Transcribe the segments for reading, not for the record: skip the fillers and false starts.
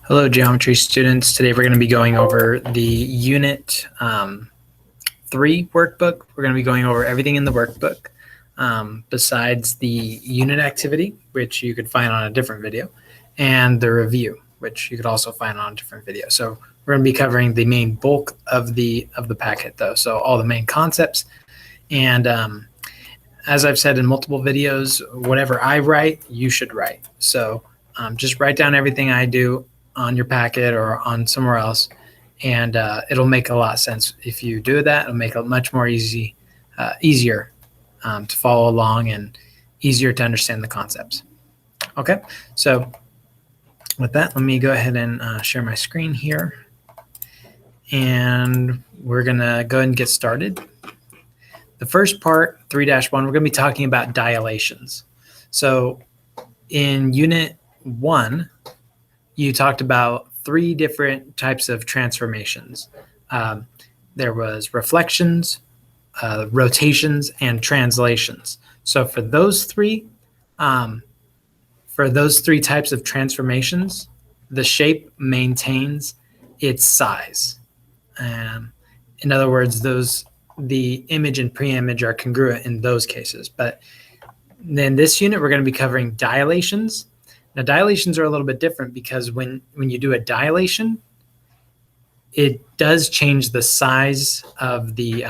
Hello, geometry students. Today we're going to be going over the Unit 3 workbook. We're going to be going over everything in the workbook besides the unit activity, which you could find on a different video, and the review, which you could also find on a different video. So we're going to be covering the main bulk of the packet, though. So all the main concepts. And as I've said in multiple videos, whatever I write, you should write. So just write down everything I do on your packet or on somewhere else, and it'll make a lot of sense. If you do that, it'll make it much more easier to follow along and easier to understand the concepts. Okay, so with that, let me go ahead and share my screen here, and we're gonna go ahead and get started. The first part, 3-1, we're gonna be talking about dilations. So in Unit 1, you talked about 3 different types of transformations. There was reflections, rotations, and translations. So for those three types of transformations, the shape maintains its size. In other words, the image and pre-image are congruent in those cases. But in this unit, we're going to be covering dilations. Now, dilations are a little bit different because when you do a dilation, it does change the size of the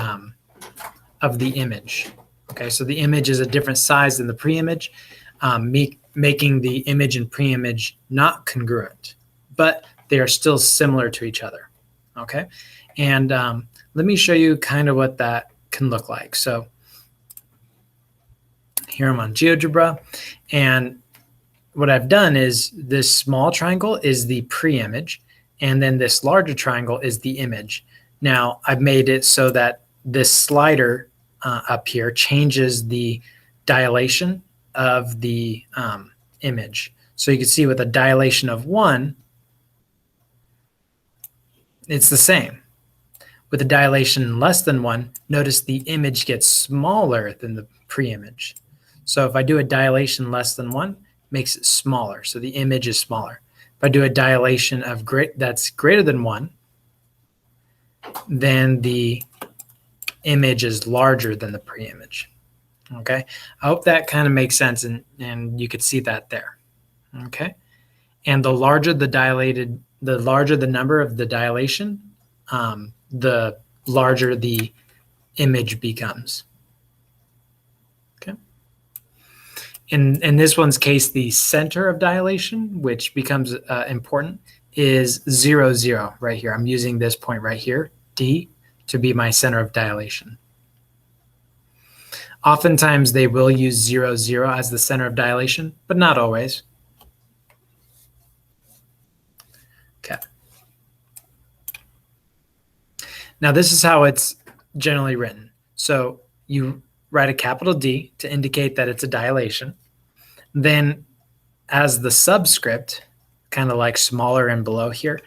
image. Okay, so the image is a different size than the pre-image, making the image and pre-image not congruent, but they are still similar to each other. Okay, and let me show you kind of what that can look like. So here I'm on GeoGebra, and what I've done is this small triangle is the pre-image, and then this larger triangle is the image. Now, I've made it so that this slider up here changes the dilation of the image. So you can see with a dilation of 1, it's the same. With a dilation less than 1, notice the image gets smaller than the pre-image. So if I do a dilation less than 1, makes it smaller, so the image is smaller. If I do a dilation of that's greater than 1, then the image is larger than the pre-image. Okay, I hope that kind of makes sense, and you could see that there. Okay, and the larger the number of the dilation, the larger the image becomes. In this one's case, the center of dilation, which becomes important, is 0, 0 right here. I'm using this point right here, D, to be my center of dilation. Oftentimes, they will use 0, 0 as the center of dilation, but not always. Okay. Now, this is how it's generally written. So you write a capital D to indicate that it's a dilation. Then as the subscript, kind of like smaller and below here,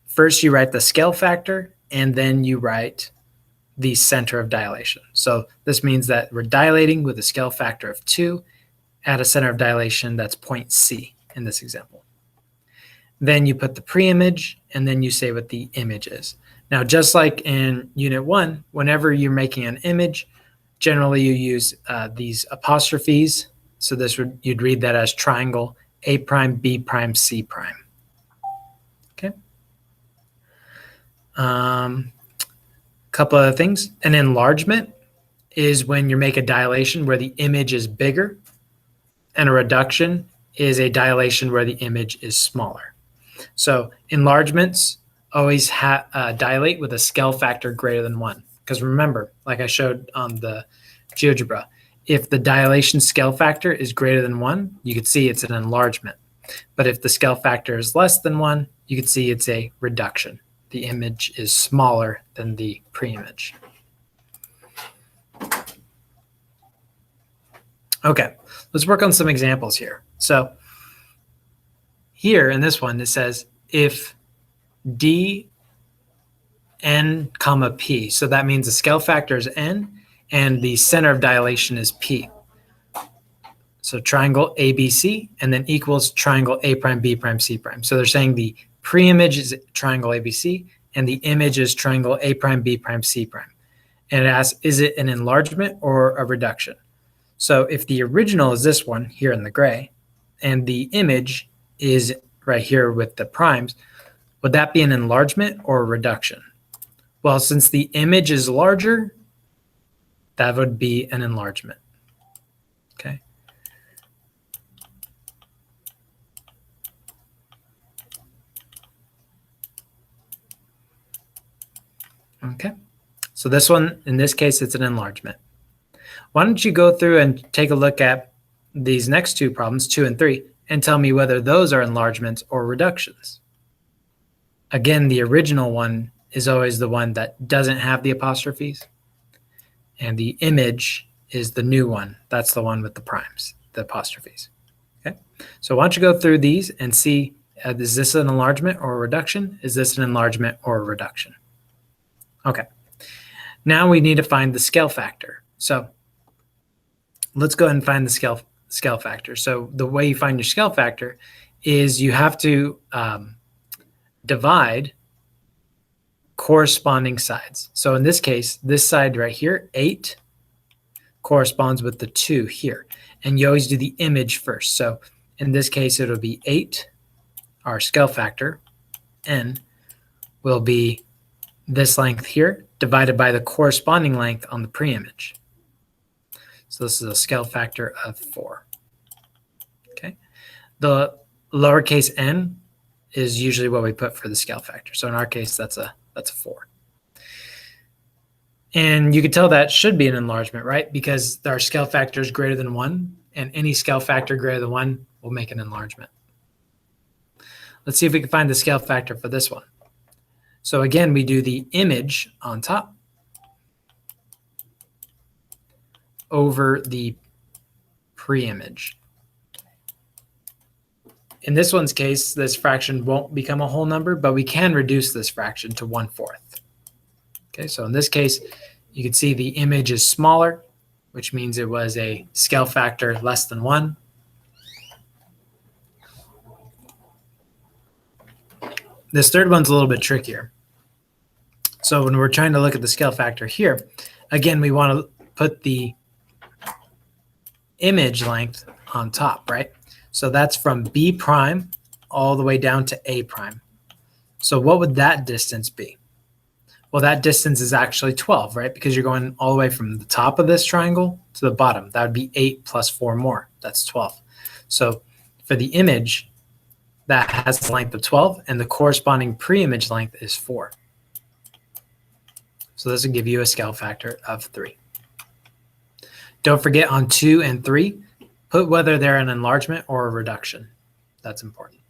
first you write the scale factor, and then you write the center of dilation. So this means that we're dilating with a scale factor of 2 at a center of dilation that's point C in this example. Then you put the pre-image, and then you say what the image is. Now, just like in Unit 1, whenever you're making an image, generally you use these apostrophes. So you'd read that as triangle A prime, B prime, C prime. Okay. Couple other things. An enlargement is when you make a dilation where the image is bigger, and a reduction is a dilation where the image is smaller. So enlargements always dilate with a scale factor greater than 1. Because remember, like I showed on the GeoGebra, if the dilation scale factor is greater than 1, you could see it's an enlargement. But if the scale factor is less than 1, you could see it's a reduction. The image is smaller than the pre-image. Okay, let's work on some examples here. So here in this one, it says if D, N, comma, P. So that means the scale factor is N, and the center of dilation is P. So triangle ABC, and then equals triangle A prime, B prime, C prime. So they're saying the pre-image is triangle ABC, and the image is triangle A prime, B prime, C prime. And it asks, is it an enlargement or a reduction? So if the original is this one here in the gray, and the image is right here with the primes, would that be an enlargement or a reduction? Well, since the image is larger, that would be an enlargement. Okay. Okay. So this one, in this case, it's an enlargement. Why don't you go through and take a look at these next two problems, 2 and 3, and tell me whether those are enlargements or reductions. Again, the original one is always the one that doesn't have the apostrophes, and the image is the new one. That's the one with the primes, the apostrophes. Okay, so why don't you go through these and see, is this an enlargement or a reduction? Is this an enlargement or a reduction? Okay, now we need to find the scale factor. So let's go ahead and find the scale factor. So the way you find your scale factor is you have to divide corresponding sides. So in this case, this side right here, 8, corresponds with the 2 here. And you always do the image first. So in this case, it'll be 8. Our scale factor, n, will be this length here divided by the corresponding length on the pre-image. So this is a scale factor of 4. Okay. The lowercase n is usually what we put for the scale factor. So in our case, that's a 4. And you could tell that should be an enlargement, right? Because our scale factor is greater than 1, and any scale factor greater than 1 will make an enlargement. Let's see if we can find the scale factor for this one. So again, we do the image on top over the pre-image. In this one's case, this fraction won't become a whole number, but we can reduce this fraction to 1/4. Okay, so in this case, you can see the image is smaller, which means it was a scale factor less than 1. This third one's a little bit trickier. So when we're trying to look at the scale factor here, again, we want to put the image length on top, right? So that's from B prime all the way down to A prime. So what would that distance be? Well, that distance is actually 12, right? Because you're going all the way from the top of this triangle to the bottom. That would be 8 plus 4 more. That's 12. So for the image, that has the length of 12, and the corresponding pre-image length is 4. So this will give you a scale factor of 3. Don't forget on 2 and 3, put whether they're an enlargement or a reduction. That's important.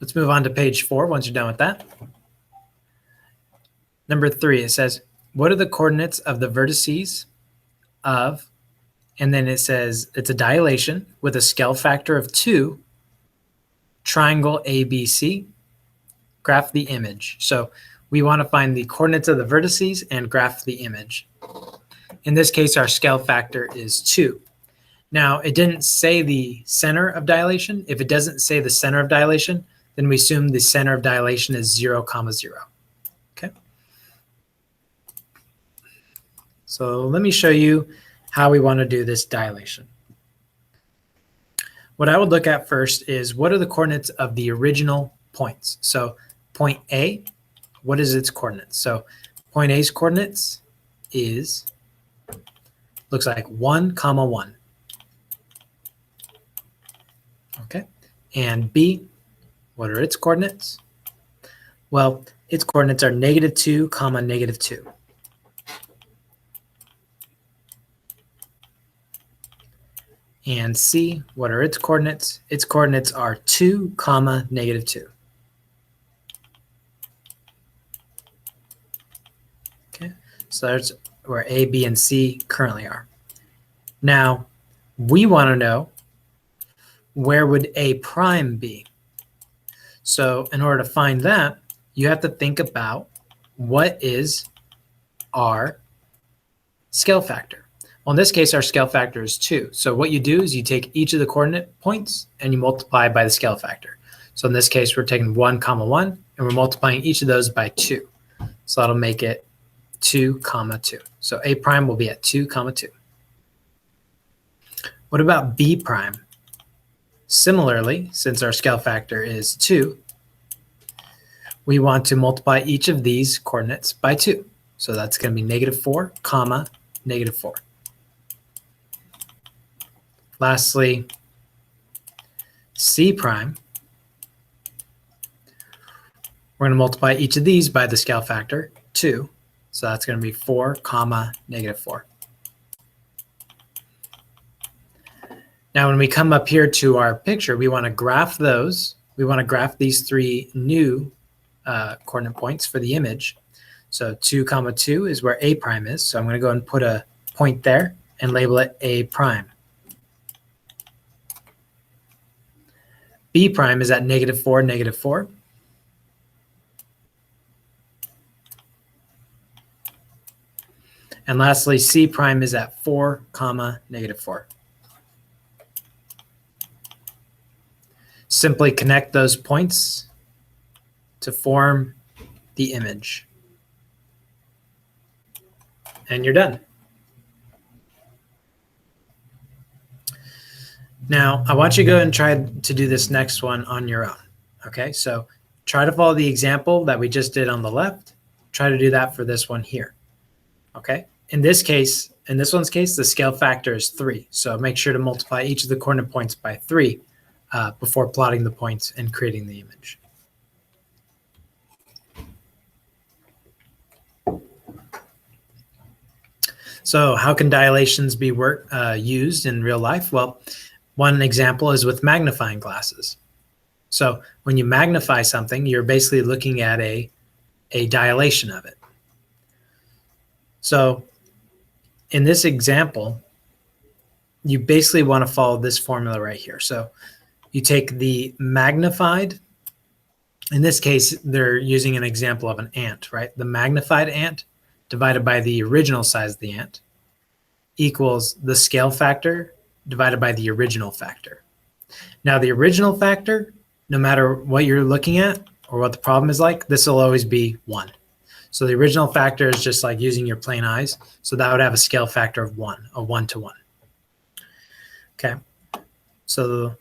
Let's move on to page 4 once you're done with that. Number 3, it says, what are the coordinates of the vertices of, and then it says it's a dilation with a scale factor of 2, triangle ABC, graph the image. So we want to find the coordinates of the vertices and graph the image. In this case, our scale factor is 2. Now, it didn't say the center of dilation. If it doesn't say the center of dilation, then we assume the center of dilation is 0, 0. Okay. So let me show you how we want to do this dilation. What I would look at first is what are the coordinates of the original points? So point A, what is its coordinates? So point A's coordinates is, looks like 1, 1. Okay. And B, what are its coordinates? Well, its coordinates are -2, -2. And C, what are its coordinates? Its coordinates are 2, -2. Okay, so that's where A, B, and C currently are. Now, we want to know where would A prime be? So in order to find that, you have to think about what is our scale factor. Well, in this case, our scale factor is 2. So what you do is you take each of the coordinate points and you multiply by the scale factor. So in this case, we're taking 1, 1, and we're multiplying each of those by 2. So that'll make it 2, 2. So A prime will be at 2, 2. What about B prime? Similarly, since our scale factor is 2, we want to multiply each of these coordinates by 2. So that's going to be -4, -4. Lastly, C prime, we're going to multiply each of these by the scale factor, 2. So that's going to be 4, -4. Now, when we come up here to our picture, we want to graph those. We want to graph these 3 new coordinate points for the image. So 2, 2 is where A prime is. So I'm going to go and put a point there and label it A prime. B prime is at -4, -4. And lastly, C prime is at 4, -4. Simply connect those points to form the image. And you're done. Now, I want you to go and try to do this next one on your own. Okay, so try to follow the example that we just did on the left. Try to do that for this one here. Okay, in this case, in this one's case, the scale factor is 3. So make sure to multiply each of the coordinate points by 3 before plotting the points and creating the image. So how can dilations be used in real life? Well, one example is with magnifying glasses. So when you magnify something, you're basically looking at a dilation of it. So in this example, you basically want to follow this formula right here. So you take the magnified, in this case, they're using an example of an ant, right? The magnified ant divided by the original size of the ant equals the scale factor divided by the original factor. Now, the original factor, no matter what you're looking at or what the problem is like, this will always be 1. So the original factor is just like using your plain eyes. So that would have a scale factor of 1, a 1 to 1. Okay. So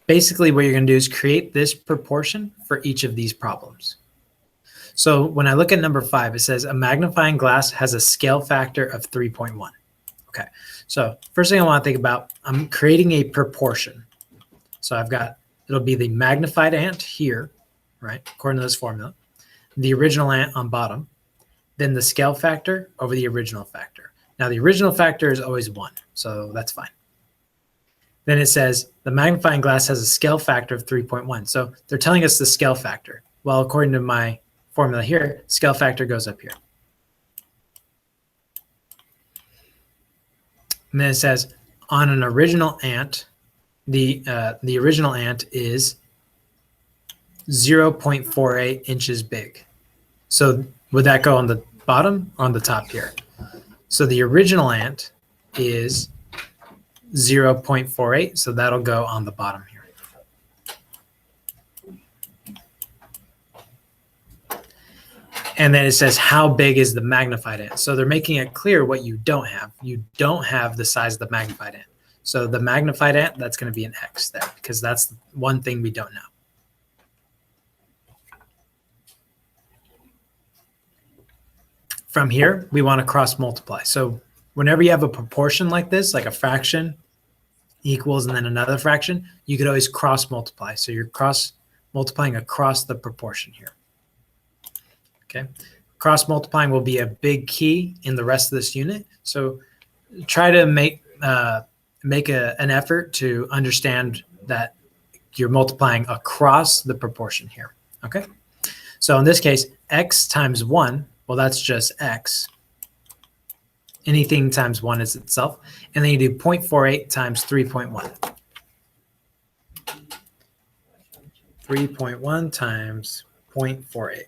basically what you're going to do is create this proportion for each of these problems. So when I look at number 5, it says a magnifying glass has a scale factor of 3.1. Okay, so first thing I want to think about, I'm creating a proportion. So I've got, it'll be the magnified ant here, right, according to this formula, the original ant on bottom, then the scale factor over the original factor. Now the original factor is always 1, so that's fine. Then it says the magnifying glass has a scale factor of 3.1. So they're telling us the scale factor. Well, according to my formula here, scale factor goes up here. And then it says on an original ant, the original ant is 0.48 inches big. So would that go on the bottom or on the top here? So the original ant is 0.48, so that'll go on the bottom here. And then it says, how big is the magnified ant? So they're making it clear what you don't have. You don't have the size of the magnified ant. So the magnified ant, that's going to be an X there, because that's one thing we don't know. From here, we want to cross multiply. So whenever you have a proportion like this, like a fraction equals and then another fraction, you could always cross multiply. So you're cross multiplying across the proportion here. Okay, cross multiplying will be a big key in the rest of this unit. So try to make an effort to understand that you're multiplying across the proportion here. Okay, so in this case, x times 1, well, that's just x. Anything times 1 is itself. And then you do 0.48 times 3.1. 3.1 times 0.48.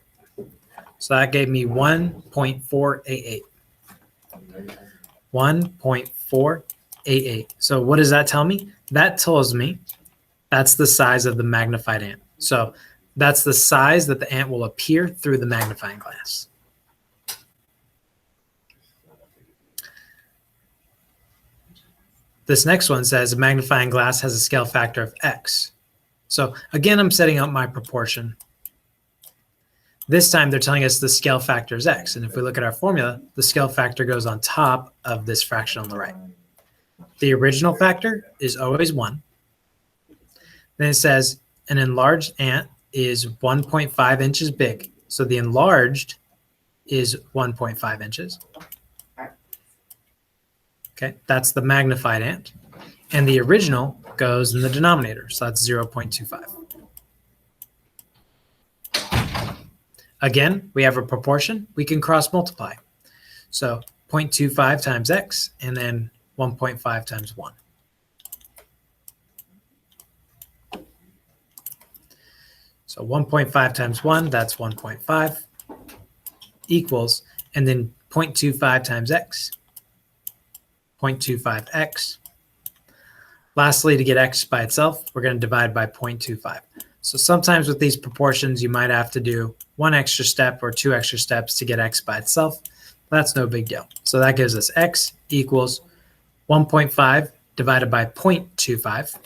So that gave me 1.488. 1.488. So what does that tell me? That tells me that's the size of the magnified ant. So that's the size that the ant will appear through the magnifying glass. This next one says a magnifying glass has a scale factor of x. So again, I'm setting up my proportion. This time they're telling us the scale factor is x. And if we look at our formula, the scale factor goes on top of this fraction on the right. The original factor is always 1. Then it says an enlarged ant is 1.5 inches big. So the enlarged is 1.5 inches. Okay, that's the magnified ant. And the original goes in the denominator. So that's 0.25. Again, we have a proportion. We can cross multiply. So 0.25 times x and then 1.5 times 1. So 1.5 times 1, that's 1.5 equals, and then 0.25 times x, 0.25x. Lastly, to get x by itself, we're going to divide by 0.25. So sometimes with these proportions, you might have to do 1 extra step or 2 extra steps to get x by itself. That's no big deal. So that gives us x equals 1.5 divided by 0.25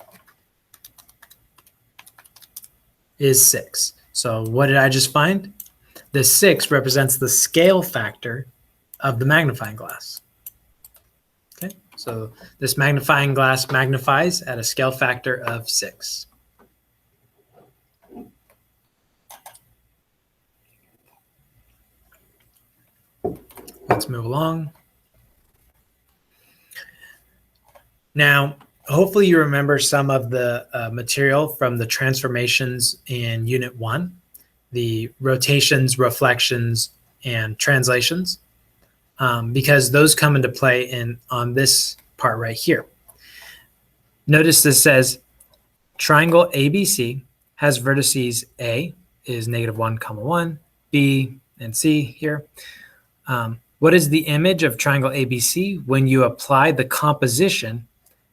is 6. So what did I just find? The 6 represents the scale factor of the magnifying glass. Okay, so this magnifying glass magnifies at a scale factor of 6. Let's move along. Now, hopefully you remember some of the material from the transformations in Unit 1, the rotations, reflections, and translations, because those come into play on this part right here. Notice this says triangle ABC has vertices A is -1, 1, B and C here. What is the image of triangle ABC when you apply the composition?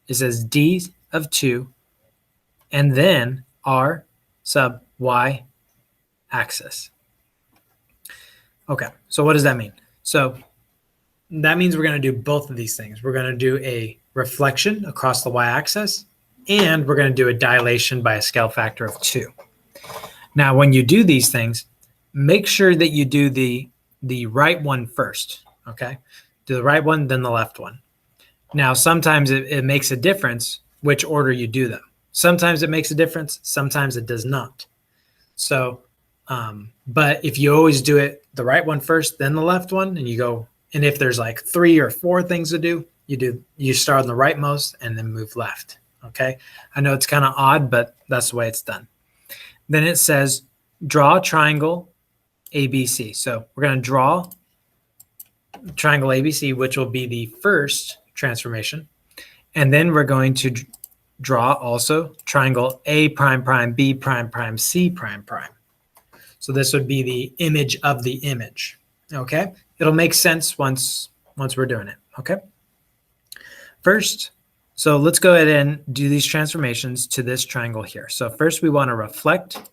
It says D of 2 and then R sub Y axis. Okay, so what does that mean? So that means we're going to do both of these things. We're going to do a reflection across the y-axis, and we're going to do a dilation by a scale factor of 2. Now, when you do these things, make sure that you do the right one first, okay? Do the right one, then the left one. Now, sometimes it makes a difference which order you do them. Sometimes it makes a difference, sometimes it does not. So, but if you always do it the right one first, then the left one, and you go, and if there's like 3 or 4 things to do, you start on the rightmost and then move left, okay? I know it's kind of odd, but that's the way it's done. Then it says, draw triangle ABC. So we're going to draw triangle ABC, which will be the first transformation. And then we're going to draw also triangle A prime prime, B prime prime, C prime prime. So this would be the image of the image, okay? It'll make sense once we're doing it, okay? First, so let's go ahead and do these transformations to this triangle here. So first we want to reflect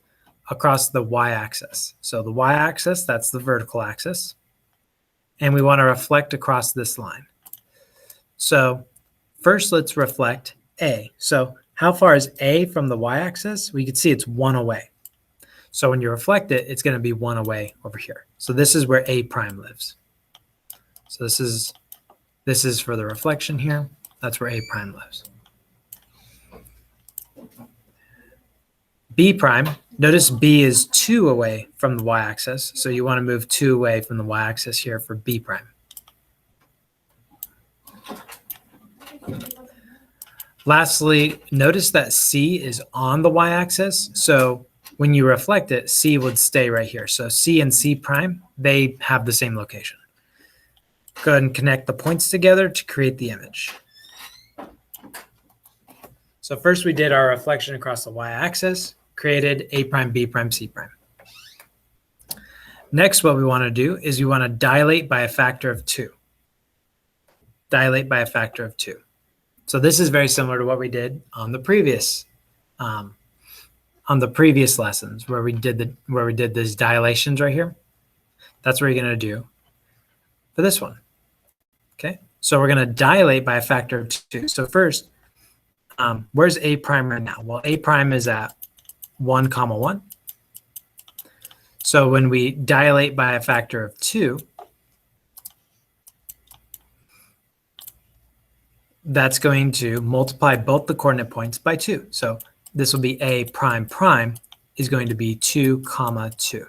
across the y-axis. So the y-axis, that's the vertical axis. And we want to reflect across this line. So first let's reflect A. So how far is A from the y-axis? We can see it's 1 away. So when you reflect it, it's going to be 1 away over here. So this is where A prime lives. So this is for the reflection here. That's where A prime lives. B prime, notice B is 2 away from the y-axis. So you want to move 2 away from the y-axis here for B prime. Lastly, notice that C is on the y-axis. So when you reflect it, C would stay right here. So C and C prime, they have the same location. Go ahead and connect the points together to create the image. So first we did our reflection across the y-axis, created A prime, B prime, C prime. Next, what we want to do is we want to dilate by a factor of 2. dilate by a factor of 2. So this is very similar to what we did on the previous lessons where we did these dilations right here. That's what you're going to do for this one. Okay, so we're going to dilate by a factor of 2. So first, where's A prime right now? Well, A prime is at 1, 1. So when we dilate by a factor of 2, that's going to multiply both the coordinate points by 2. So this will be A prime prime is going to be 2, 2.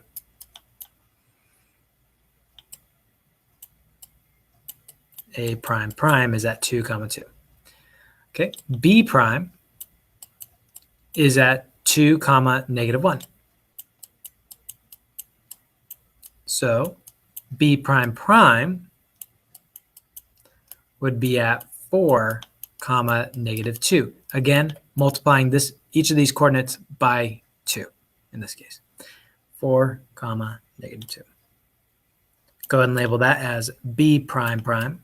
A prime prime is at 2, 2. Okay, B prime is at 2, -1. So B prime prime would be at 4, -2. Again, multiplying each of these coordinates by 2 in this case. 4, -2. Go ahead and label that as B prime prime.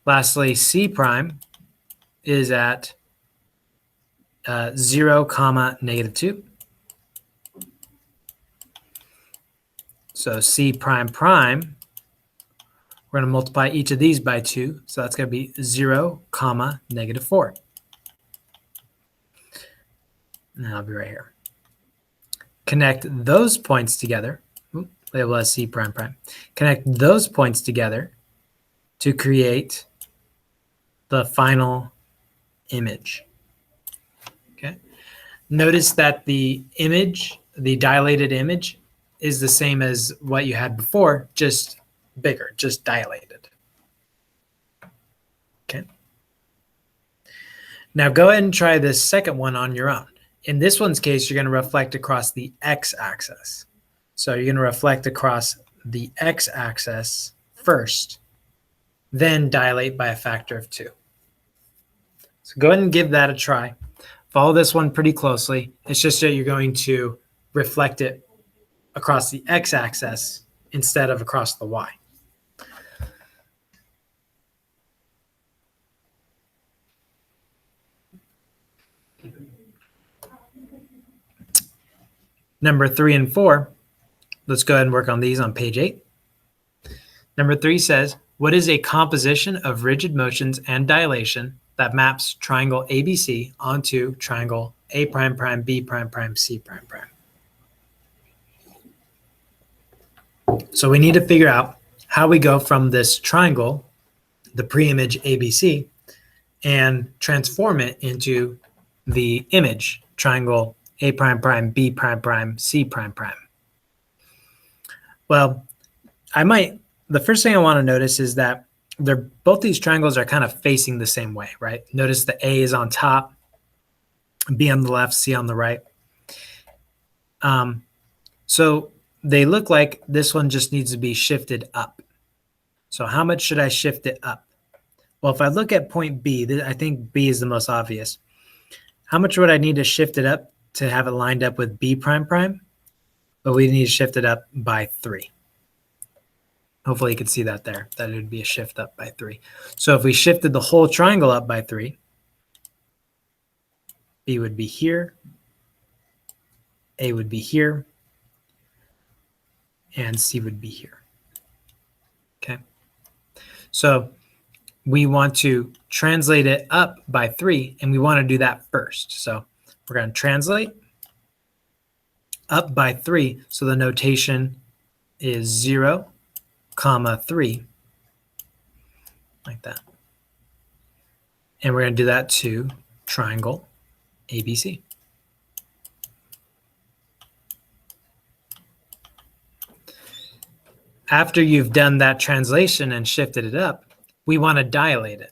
Lastly, C prime is at 0, -2. So C prime prime, we're going to multiply each of these by 2. So that's going to be 0, -4. And I'll be right here. Connect those points together. Label as C prime prime. Connect those points together to create the final image. Okay. Notice that the image, the dilated image, is the same as what you had before, just bigger, just dilated. Okay. Now go ahead and try this second one on your own. In this one's case, you're going to reflect across the x-axis. So you're going to reflect across the x-axis first, then dilate by a factor of 2. So go ahead and give that a try. Follow this one pretty closely. It's just that you're going to reflect it across the x-axis instead of across the y. Number 3 and 4, let's go ahead and work on these on page 8. Number 3 says, what is a composition of rigid motions and dilation that maps triangle ABC onto triangle A prime prime, B prime prime, C prime prime? So we need to figure out how we go from this triangle, the pre-image ABC, and transform it into the image triangle A prime prime, B prime prime, C prime prime. Well, the first thing I want to notice is that both these triangles are kind of facing the same way, right? Notice the A is on top, B on the left, C on the right. So they look like this one just needs to be shifted up. So how much should I shift it up? Well, if I look at point B, I think B is the most obvious. How much would I need to shift it up to have it lined up with B prime prime? But we need to shift it up by 3. Hopefully you can see that there, that it would be a shift up by 3. So if we shifted the whole triangle up by 3, B would be here, A would be here, and C would be here. Okay. So we want to translate it up by 3, and we want to do that first. So we're going to translate up by 3. So the notation is 0, 3, like that. And we're going to do that to triangle ABC. After you've done that translation and shifted it up, we want to dilate it.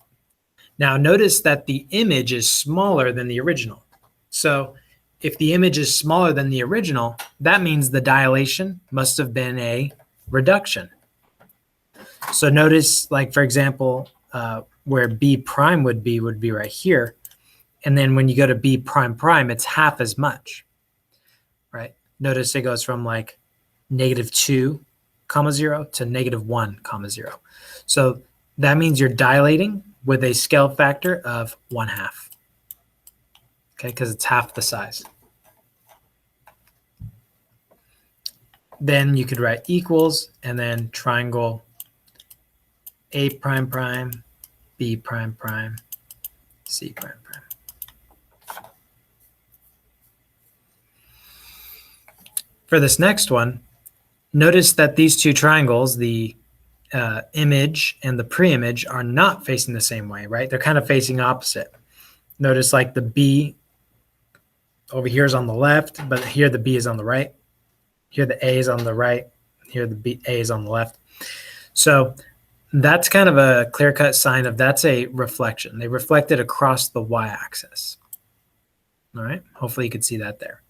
Now notice that the image is smaller than the original. So if the image is smaller than the original, that means the dilation must have been a reduction. So notice, like, for example, where B prime would be right here. And then when you go to B prime prime, it's half as much, right? Notice it goes from like -2 comma 0 to -1, comma 0. So that means you're dilating with a scale factor of 1/2. Okay, because it's half the size. Then you could write equals and then triangle A prime prime, B prime prime, C prime prime. For this next one, notice that these two triangles, the image and the pre-image, are not facing the same way, right? They're kind of facing opposite. Notice like the B over here is on the left, but here the B is on the right. Here the A is on the right. Here the A is on the left. So that's kind of a clear-cut sign of that's a reflection. They reflected across the y-axis. All right, hopefully you could see that there.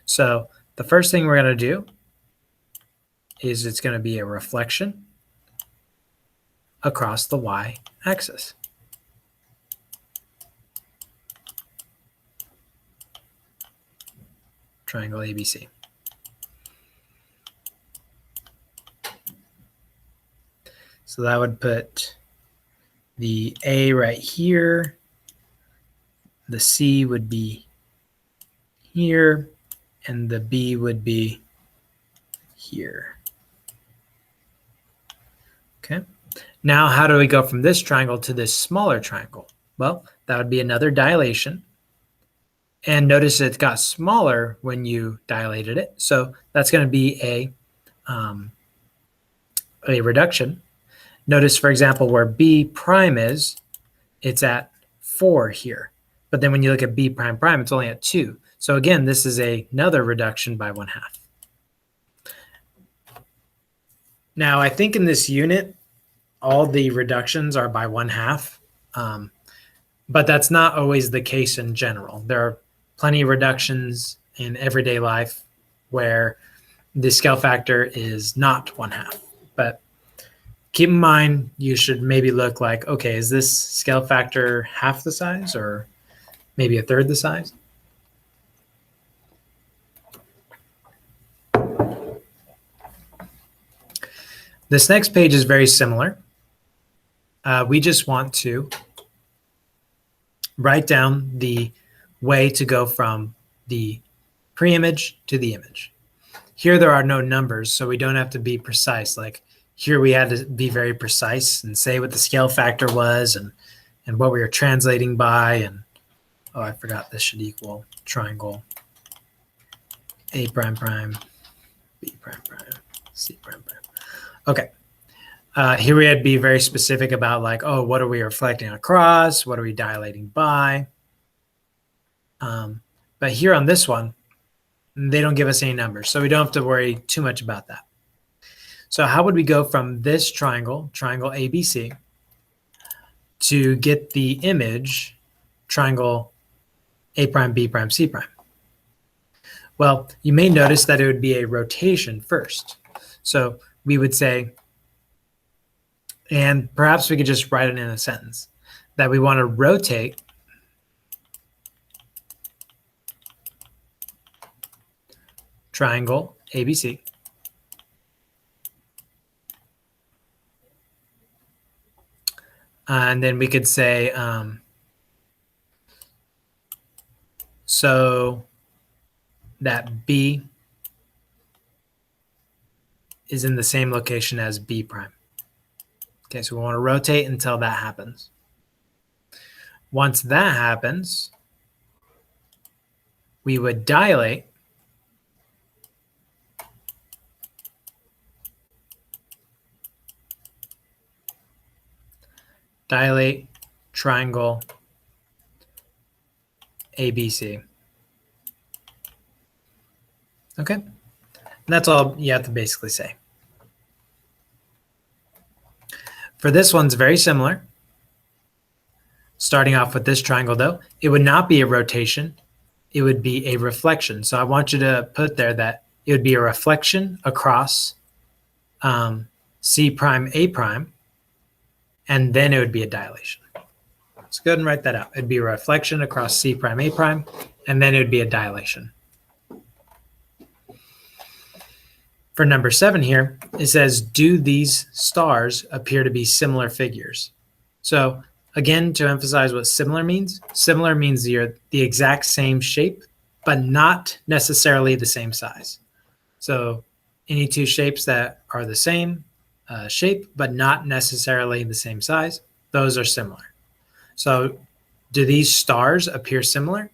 So the first thing we're going to do is it's going to be a reflection across the y-axis. Triangle ABC. So that would put the A right here. The C would be here, and the B would be here. Okay. Now, how do we go from this triangle to this smaller triangle? Well, that would be another dilation. And notice it got smaller when you dilated it. So that's going to be a reduction. Notice, for example, where B prime is, it's at 4 here. But then when you look at B prime prime, it's only at 2. So again, this is another reduction by 1/2. Now, I think in this unit, all the reductions are by 1/2. But that's not always the case in general. There are plenty of reductions in everyday life where the scale factor is not 1/2. But keep in mind, you should maybe look like, okay, is this scale factor half the size or maybe a third the size? This next page is very similar. We just want to write down the way to go from the pre-image to the image. Here there are no numbers, so we don't have to be precise. Like here we had to be very precise and say what the scale factor was and what we were translating by. And oh, I forgot this should equal triangle A prime prime, B prime prime, C prime prime. Okay. Here we had to be very specific about like, oh, what are we reflecting across? What are we dilating by? But here on this one, they don't give us any numbers, so we don't have to worry too much about that. So how would we go from this triangle, triangle ABC, to get the image, triangle A prime, B prime, C prime? Well, you may notice that it would be a rotation first. So we would say, and perhaps we could just write it in a sentence, that we want to rotate triangle ABC and then we could say so that B is in the same location as B prime. Okay, so we want to rotate until that happens. Once that happens, we would dilate triangle ABC. Okay, and that's all you have to basically say. For this one's very similar. Starting off with this triangle though, it would not be a rotation, it would be a reflection. So I want you to put there that it would be a reflection across C prime, A prime, and then it would be a dilation. Let's go ahead and write that out. It'd be a reflection across C prime, A prime, and then it would be a dilation. For number 7 here, it says, do these stars appear to be similar figures? So again, to emphasize what similar means they're the exact same shape, but not necessarily the same size. So any two shapes that are the same shape, but not necessarily the same size, those are similar. So do these stars appear similar?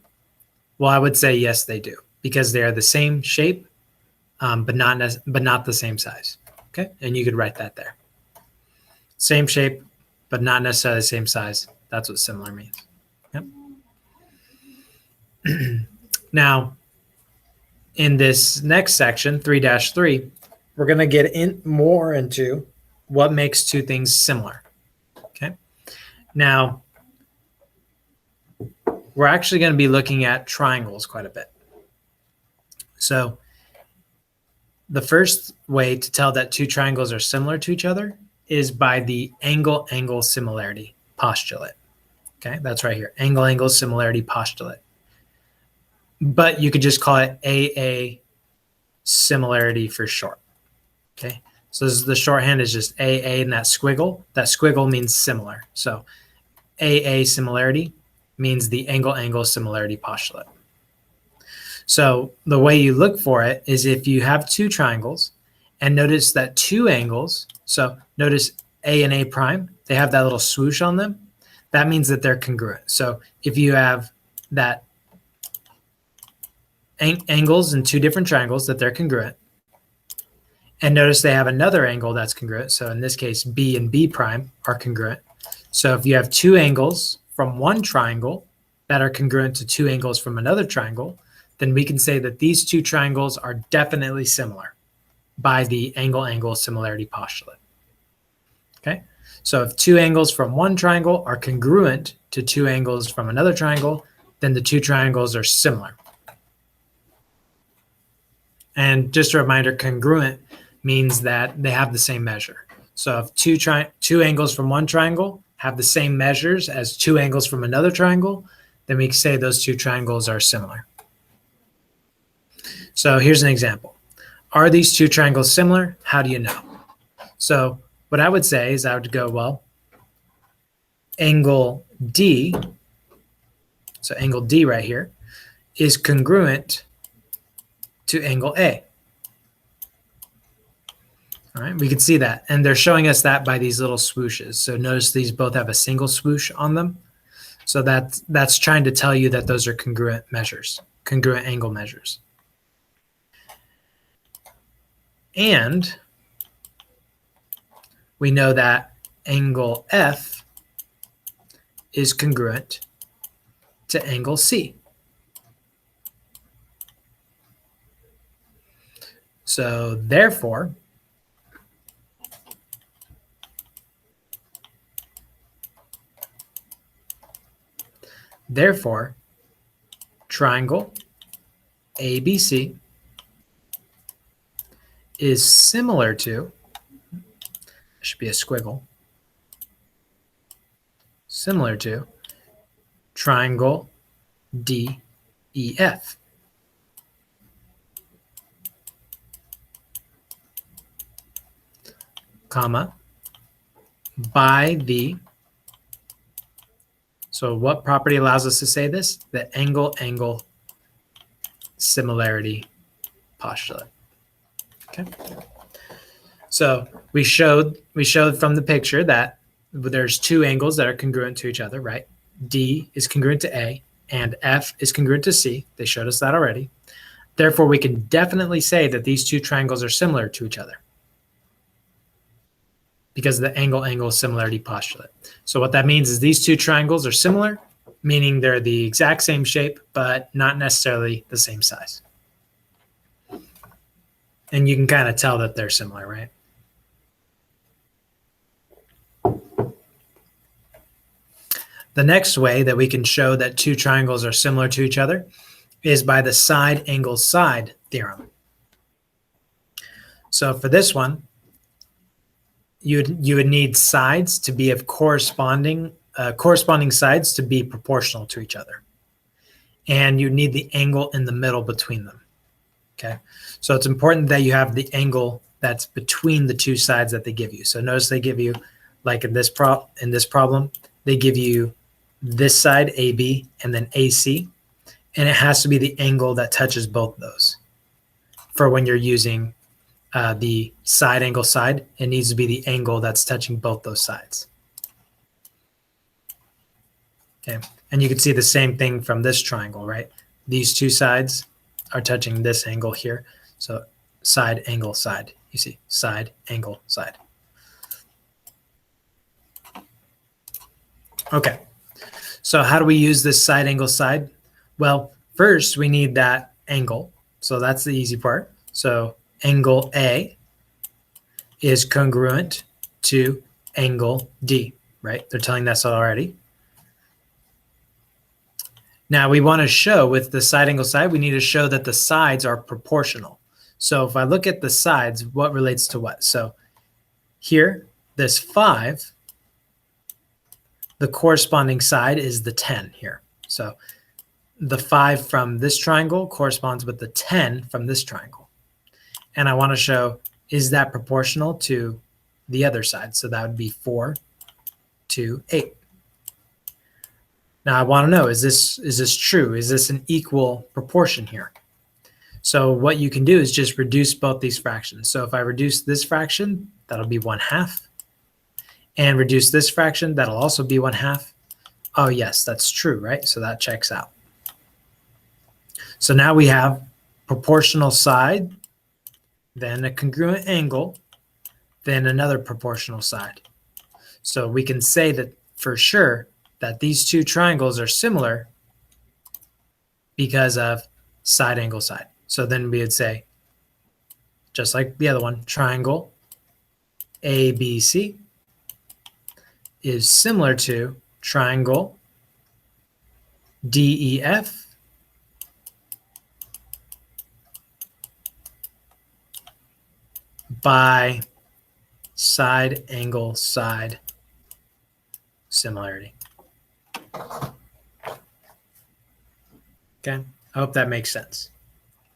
Well, I would say yes, they do, because they are the same shape, but not the same size. Okay, and you could write that there. Same shape, but not necessarily the same size. That's what similar means. Yep. Now, in this next section, 3-3, we're going to get in more into what makes two things similar. Okay. Now, we're actually going to be looking at triangles quite a bit. So the first way to tell that two triangles are similar to each other is by the angle-angle similarity postulate. Okay, that's right here, angle-angle similarity postulate. But you could just call it AA similarity for short. Okay, so this is the shorthand is just AA and that squiggle. That squiggle means similar. So AA similarity means the angle-angle similarity postulate. So the way you look for it is if you have two triangles and notice that two angles, so notice A and A prime, they have that little swoosh on them. That means that they're congruent. So if you have that angles in two different triangles that they're congruent, and notice they have another angle that's congruent. So in this case, B and B prime are congruent. So if you have two angles from one triangle that are congruent to two angles from another triangle, then we can say that these two triangles are definitely similar by the angle-angle similarity postulate. Okay, so if two angles from one triangle are congruent to two angles from another triangle, then the two triangles are similar. And just a reminder, congruent means that they have the same measure. So if two angles from one triangle have the same measures as two angles from another triangle, then we can say those two triangles are similar. So here's an example. Are these two triangles similar? How do you know? So what I would say is I would go, well, angle D, so angle D right here, is congruent to angle A. All right, we can see that. And they're showing us that by these little swooshes. So notice these both have a single swoosh on them. So that's trying to tell you that those are congruent measures, congruent angle measures. And we know that angle F is congruent to angle C. So therefore, triangle ABC is similar to, should be a squiggle, similar to triangle DEF. Comma, by the, so what property allows us to say this? The angle-angle similarity postulate. Okay. So we showed from the picture that there's two angles that are congruent to each other, right? D is congruent to A and F is congruent to C. They showed us that already. Therefore, we can definitely say that these two triangles are similar to each other because of the angle-angle similarity postulate. So what that means is these two triangles are similar, meaning they're the exact same shape, but not necessarily the same size. And you can kind of tell that they're similar, right? The next way that we can show that two triangles are similar to each other is by the side angle side theorem. So for this one, you would need sides to be of corresponding sides to be proportional to each other. And you need the angle in the middle between them. Okay, so it's important that you have the angle that's between the two sides that they give you. So notice they give you, like in this problem, they give you this side AB and then AC, and it has to be the angle that touches both of those. For when you're using the side angle side, it needs to be the angle that's touching both those sides. Okay, and you can see the same thing from this triangle, right? These two sides are touching this angle here. So side, angle, side. You see, side, angle, side. Okay, so how do we use this side, angle, side? Well, first we need that angle. So that's the easy part. So angle A is congruent to angle D, right? They're telling us already. Now we want to show with the side angle side, we need to show that the sides are proportional. So if I look at the sides, what relates to what? So here, this 5, the corresponding side is the 10 here. So the 5 from this triangle corresponds with the 10 from this triangle. And I want to show, is that proportional to the other side? So that would be 4 to 8. Now I want to know, is this true? Is this an equal proportion here? So what you can do is just reduce both these fractions. So if I reduce this fraction, that'll be 1/2. And reduce this fraction, that'll also be 1/2. Oh yes, that's true, right? So that checks out. So now we have proportional side, then a congruent angle, then another proportional side. So we can say that for sure that these two triangles are similar because of side angle side. So then we would say, just like the other one, triangle ABC is similar to triangle DEF by side angle side similarity. Okay, I hope that makes sense.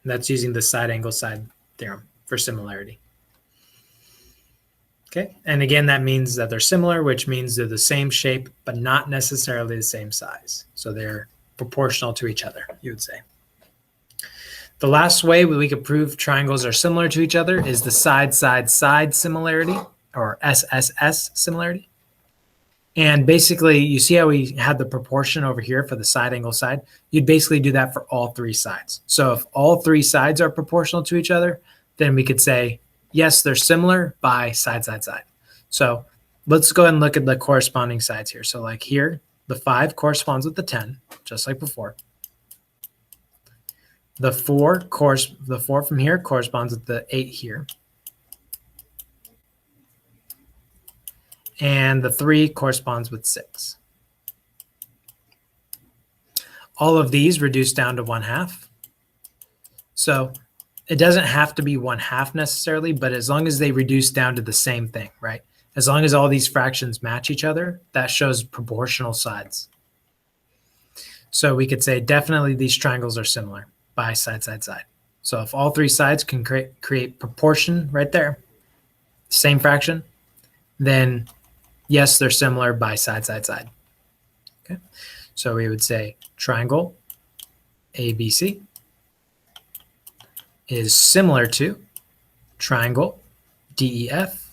And that's using the side angle side theorem for similarity. Okay, and again, that means that they're similar, which means they're the same shape, but not necessarily the same size. So they're proportional to each other, you would say. The last way we could prove triangles are similar to each other is the side-side-side similarity, or SSS similarity. And basically, you see how we had the proportion over here for the side angle side? You'd basically do that for all three sides. So if all three sides are proportional to each other, then we could say, yes, they're similar by side, side, side. So let's go ahead and look at the corresponding sides here. So like here, the 5 corresponds with the 10, just like before. The 4 from here corresponds with the 8 here. And the 3 corresponds with 6. All of these reduce down to 1/2. So it doesn't have to be 1/2 necessarily, but as long as they reduce down to the same thing, right? As long as all these fractions match each other, that shows proportional sides. So we could say definitely these triangles are similar by side, side, side. So if all three sides can create proportion right there, same fraction, then yes, they're similar by side, side, side. Okay, so we would say triangle ABC is similar to triangle DEF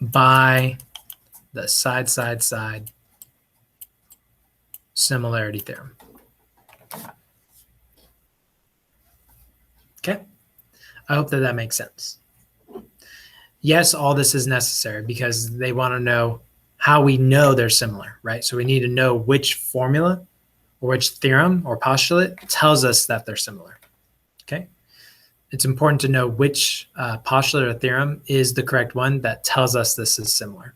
by the side, side, side similarity theorem. Okay, I hope that makes sense. Yes, all this is necessary because they want to know how we know they're similar, right? So we need to know which formula or which theorem or postulate tells us that they're similar, okay? It's important to know which postulate or theorem is the correct one that tells us this is similar.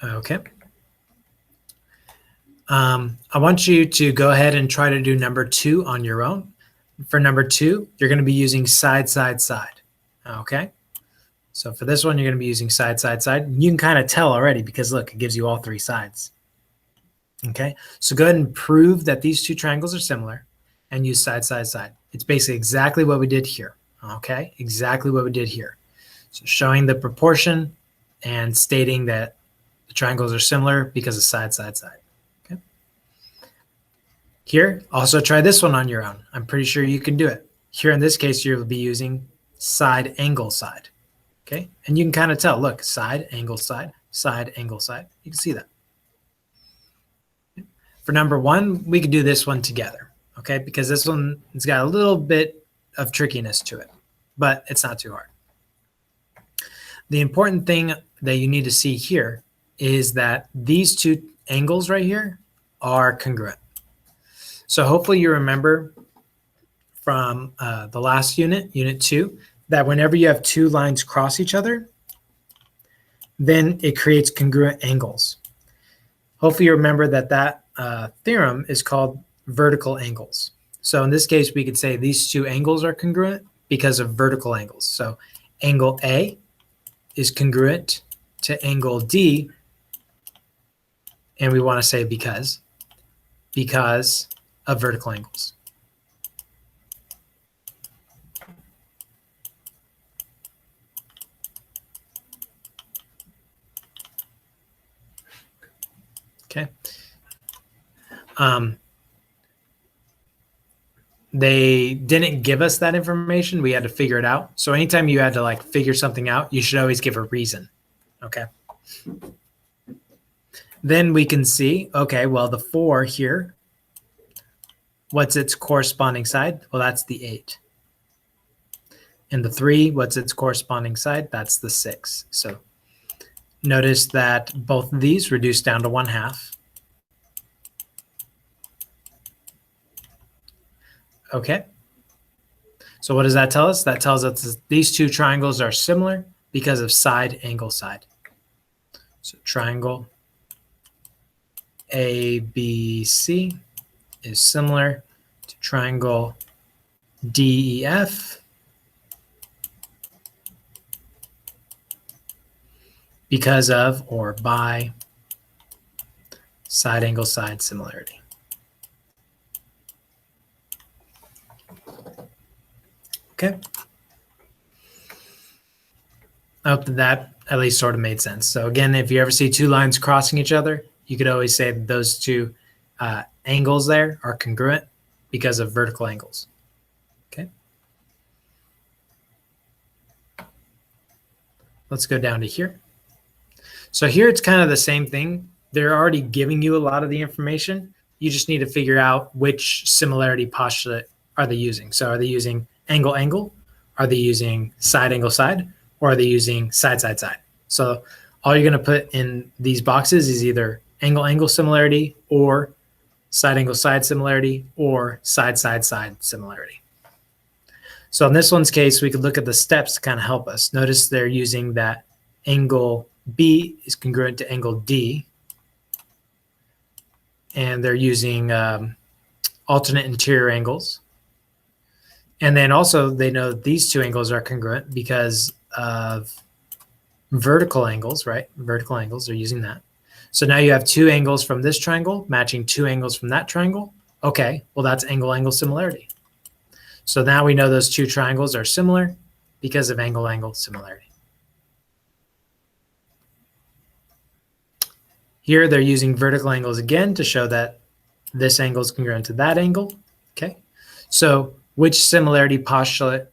Okay. I want you to go ahead and try to do number 2 on your own. For number 2, you're going to be using side, side, side. Okay. So for this one, you're going to be using side, side, side. You can kind of tell already because look, it gives you all three sides. Okay, so go ahead and prove that these two triangles are similar and use side, side, side. It's basically exactly what we did here. Okay, exactly what we did here. So showing the proportion and stating that the triangles are similar because of side, side, side. Okay. Here, also try this one on your own. I'm pretty sure you can do it. Here in this case, you'll be using side, angle, side. Okay, and you can kind of tell, look, side, angle, side, side, angle, side. You can see that. For number one, we could do this one together, okay? Because this one has got a little bit of trickiness to it, but it's not too hard. The important thing that you need to see here is that these two angles right here are congruent. So hopefully you remember from the last unit, Unit 2, that whenever you have two lines cross each other, then it creates congruent angles. Hopefully you remember that theorem is called vertical angles. So in this case, we could say these two angles are congruent because of vertical angles. So angle A is congruent to angle D, and we want to say because of vertical angles. Okay. They didn't give us that information. We had to figure it out. So anytime you had to like figure something out, you should always give a reason. Okay. Then we can see, okay, well, the 4 here, what's its corresponding side? Well, that's the 8. And the 3, what's its corresponding side? That's the 6. So notice that both of these reduce down to 1/2. Okay. So what does that tell us? That tells us these two triangles are similar because of side, angle, side. So triangle ABC is similar to triangle DEF because of or by side, angle, side similarity. Okay. I hope that at least sort of made sense. So again, if you ever see two lines crossing each other, you could always say that those two angles there are congruent because of vertical angles. Okay. Let's go down to here. So here it's kind of the same thing. They're already giving you a lot of the information. You just need to figure out which similarity postulate are they using. So are they using angle, angle? Are they using side, angle, side? Or are they using side, side, side? So all you're going to put in these boxes is either angle, angle similarity or side, angle, side similarity or side, side, side similarity. So in this one's case, we could look at the steps to kind of help us. Notice they're using that angle B is congruent to angle D. And they're using alternate interior angles. And then also they know these two angles are congruent because of vertical angles, right? Vertical angles, they're using that. So now you have two angles from this triangle matching two angles from that triangle. Okay, well, that's angle, angle similarity. So now we know those two triangles are similar because of angle, angle similarity. Here they're using vertical angles again to show that this angle is congruent to that angle. Okay, so which similarity postulate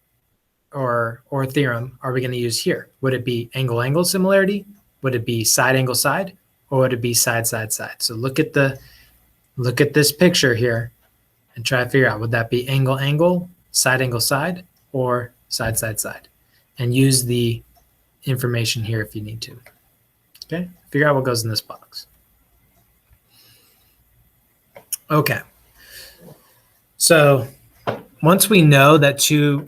or theorem are we going to use here? Would it be angle, angle similarity? Would it be side, angle, side? Or would it be side, side, side? So look at this picture here and try to figure out, would that be angle, angle, side, angle, side, or side, side, side? And use the information here if you need to. Okay, figure out what goes in this box. Okay, so once we know that two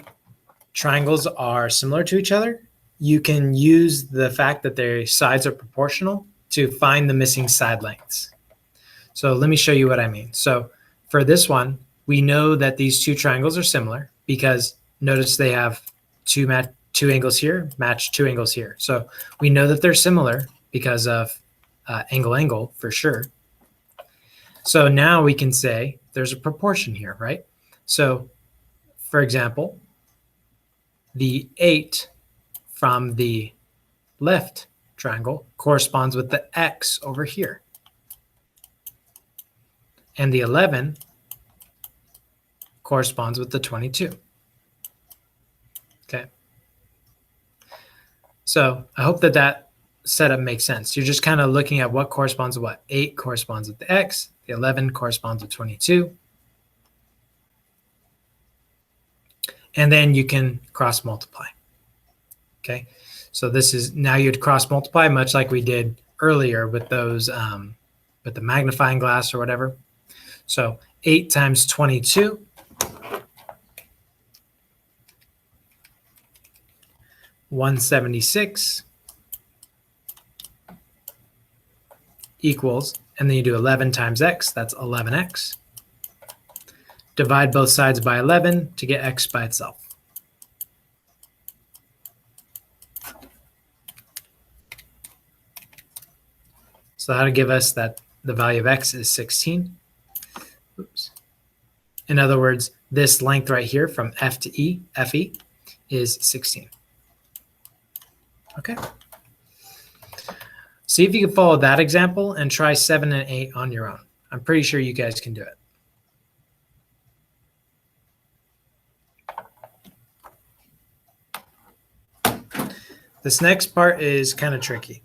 triangles are similar to each other, you can use the fact that their sides are proportional to find the missing side lengths. So let me show you what I mean. So for this one, we know that these two triangles are similar because notice they have two two angles here match two angles here. So we know that they're similar because of angle for sure. So now we can say there's a proportion here, right? So for example, the 8 from the left triangle corresponds with the x over here. And the 11 corresponds with the 22. Okay. So I hope that that setup makes sense. You're just kind of looking at what corresponds to what. 8 corresponds with the x. The 11 corresponds with 22. And then you can cross multiply. Okay. So this is, now you'd cross multiply much like we did earlier with those, with the magnifying glass or whatever. So 8 times 22 176 equals, and then you do 11 times x, that's 11x. Divide both sides by 11 to get x by itself. So that'll give us that the value of x is 16. Oops. In other words, this length right here from F to E, FE, is 16. Okay. See if you can follow that example and try 7 and 8 on your own. I'm pretty sure you guys can do it. This next part is kind of tricky.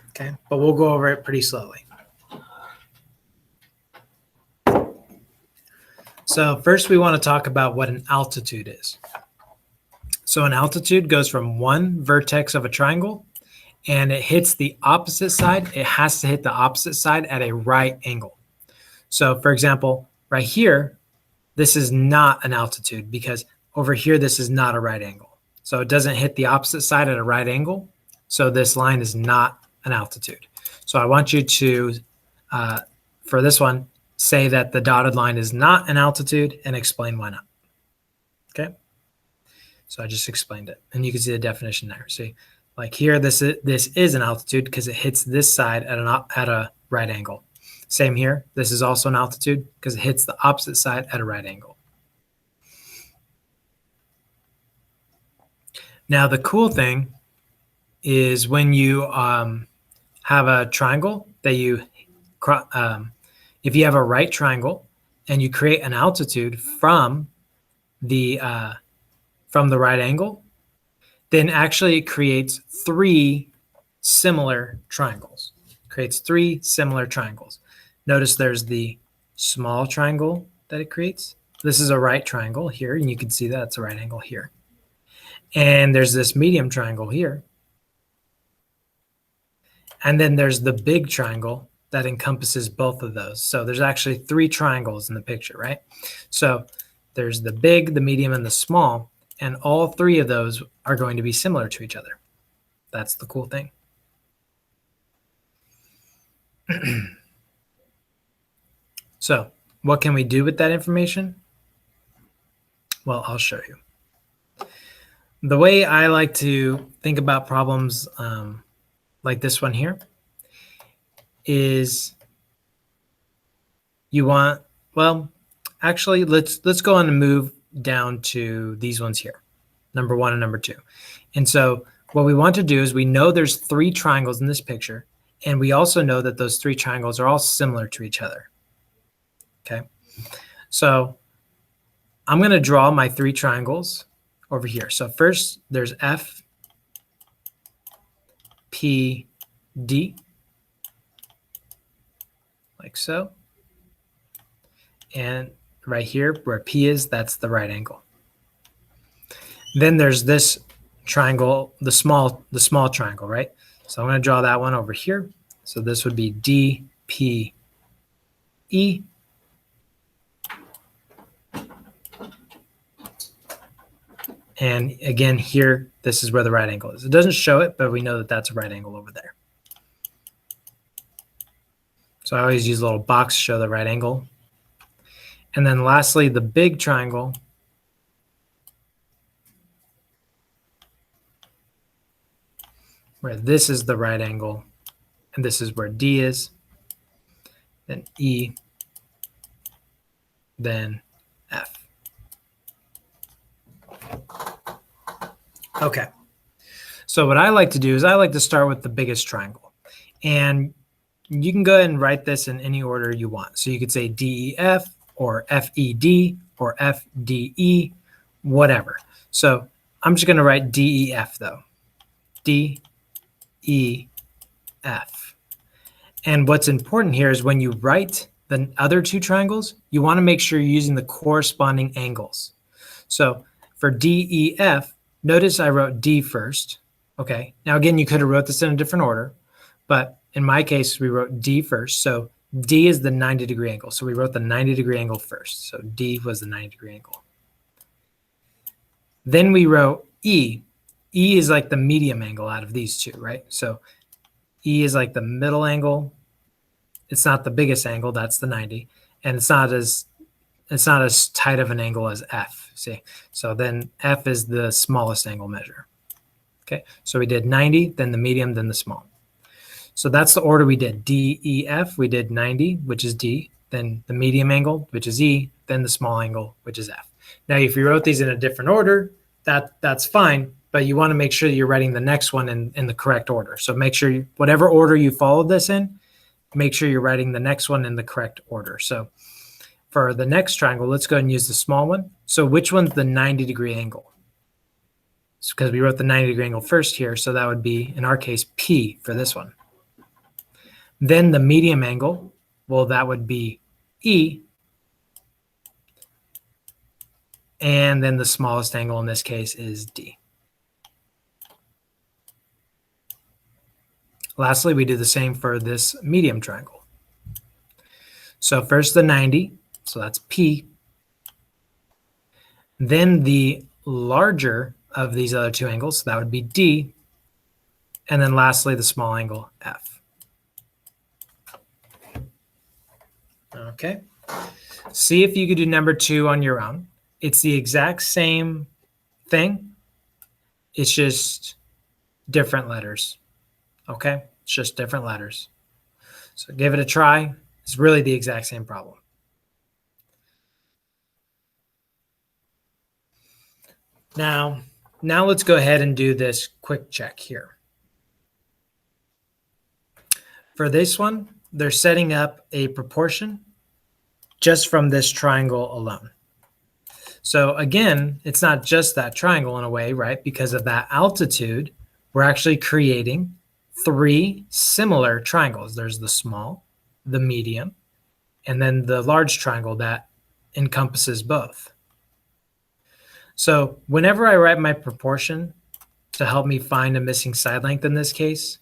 Okay, but we'll go over it pretty slowly. So first we want to talk about what an altitude is. So an altitude goes from one vertex of a triangle and it hits the opposite side. It has to hit the opposite side at a right angle. So for example, right here, this is not an altitude because over here, this is not a right angle. So it doesn't hit the opposite side at a right angle. So this line is not an altitude. So I want you to, for this one, say that the dotted line is not an altitude and explain why not. Okay. So I just explained it, and you can see the definition there. See, like here, this is an altitude because it hits this side at a right angle. Same here. This is also an altitude because it hits the opposite side at a right angle. Now, the cool thing is when you have a triangle that you, if you have a right triangle and you create an altitude from the right angle, then actually it creates 3 similar triangles. Creates 3 similar triangles. Notice there's the small triangle that it creates. This is a right triangle here, and you can see that it's a right angle here. And there's this medium triangle here. And then there's the big triangle that encompasses both of those. So there's actually 3 triangles in the picture, right? So there's the big, the medium, and the small, and all 3 of those are going to be similar to each other. That's the cool thing. So what can we do with that information? Well, I'll show you. The way I like to think about problems like this one here is you want, well, actually, let's go on and move down to these ones here, number 1 and number 2. And so what we want to do is we know there's 3 triangles in this picture, and we also know that those 3 triangles are all similar to each other. Okay, so I'm going to draw my 3 triangles over here. So first there's F, P, D, like so. And right here where P is, that's the right angle. Then there's this triangle, the small triangle, right? So I'm going to draw that one over here. So this would be D, P, E. And again, here, this is where the right angle is. It doesn't show it, but we know that that's a right angle over there. So I always use a little box to show the right angle. And then lastly, the big triangle where this is the right angle, and this is where D is, then E, then F. Okay. So what I like to do is I like to start with the biggest triangle. And you can go ahead and write this in any order you want. So you could say DEF or FED or FDE, whatever. So I'm just going to write DEF though. DEF. And what's important here is when you write the other two triangles, you want to make sure you're using the corresponding angles. So for DEF, notice I wrote D first. Okay. Now again, you could have wrote this in a different order, but in my case, we wrote D first. So D is the 90-degree angle. So we wrote the 90-degree angle first. So D was the 90-degree angle. Then we wrote E. E is like the medium angle out of these two, right? So E is like the middle angle. It's not the biggest angle, that's the 90. And it's not as tight of an angle as F, see? So then F is the smallest angle measure. Okay, so we did 90, then the medium, then the small. So that's the order we did. D, E, F, we did 90, which is D, then the medium angle, which is E, then the small angle, which is F. Now, if you wrote these in a different order, that's fine, but you want to make sure that you're writing the next one in the correct order. So make sure whatever order you followed this in, make sure you're writing the next one in the correct order. So for the next triangle, let's go ahead and use the small one. So which one's the 90-degree angle? It's because we wrote the 90-degree angle first here, so that would be, in our case, P for this one. Then the medium angle, well, that would be E. And then the smallest angle in this case is D. Lastly, we do the same for this medium triangle. So first the 90, so that's P. Then the larger of these other two angles, so that would be D. And then lastly, the small angle, F. Okay. See if you could do number 2 on your own. It's the exact same thing. It's just different letters. Okay? It's just different letters. So give it a try. It's really the exact same problem. Now let's go ahead and do this quick check here. For this one, they're setting up a proportion just from this triangle alone. So again, it's not just that triangle in a way, right? Because of that altitude, we're actually creating 3 similar triangles. There's the small, the medium, and then the large triangle that encompasses both. So whenever I write my proportion to help me find a missing side length in this case,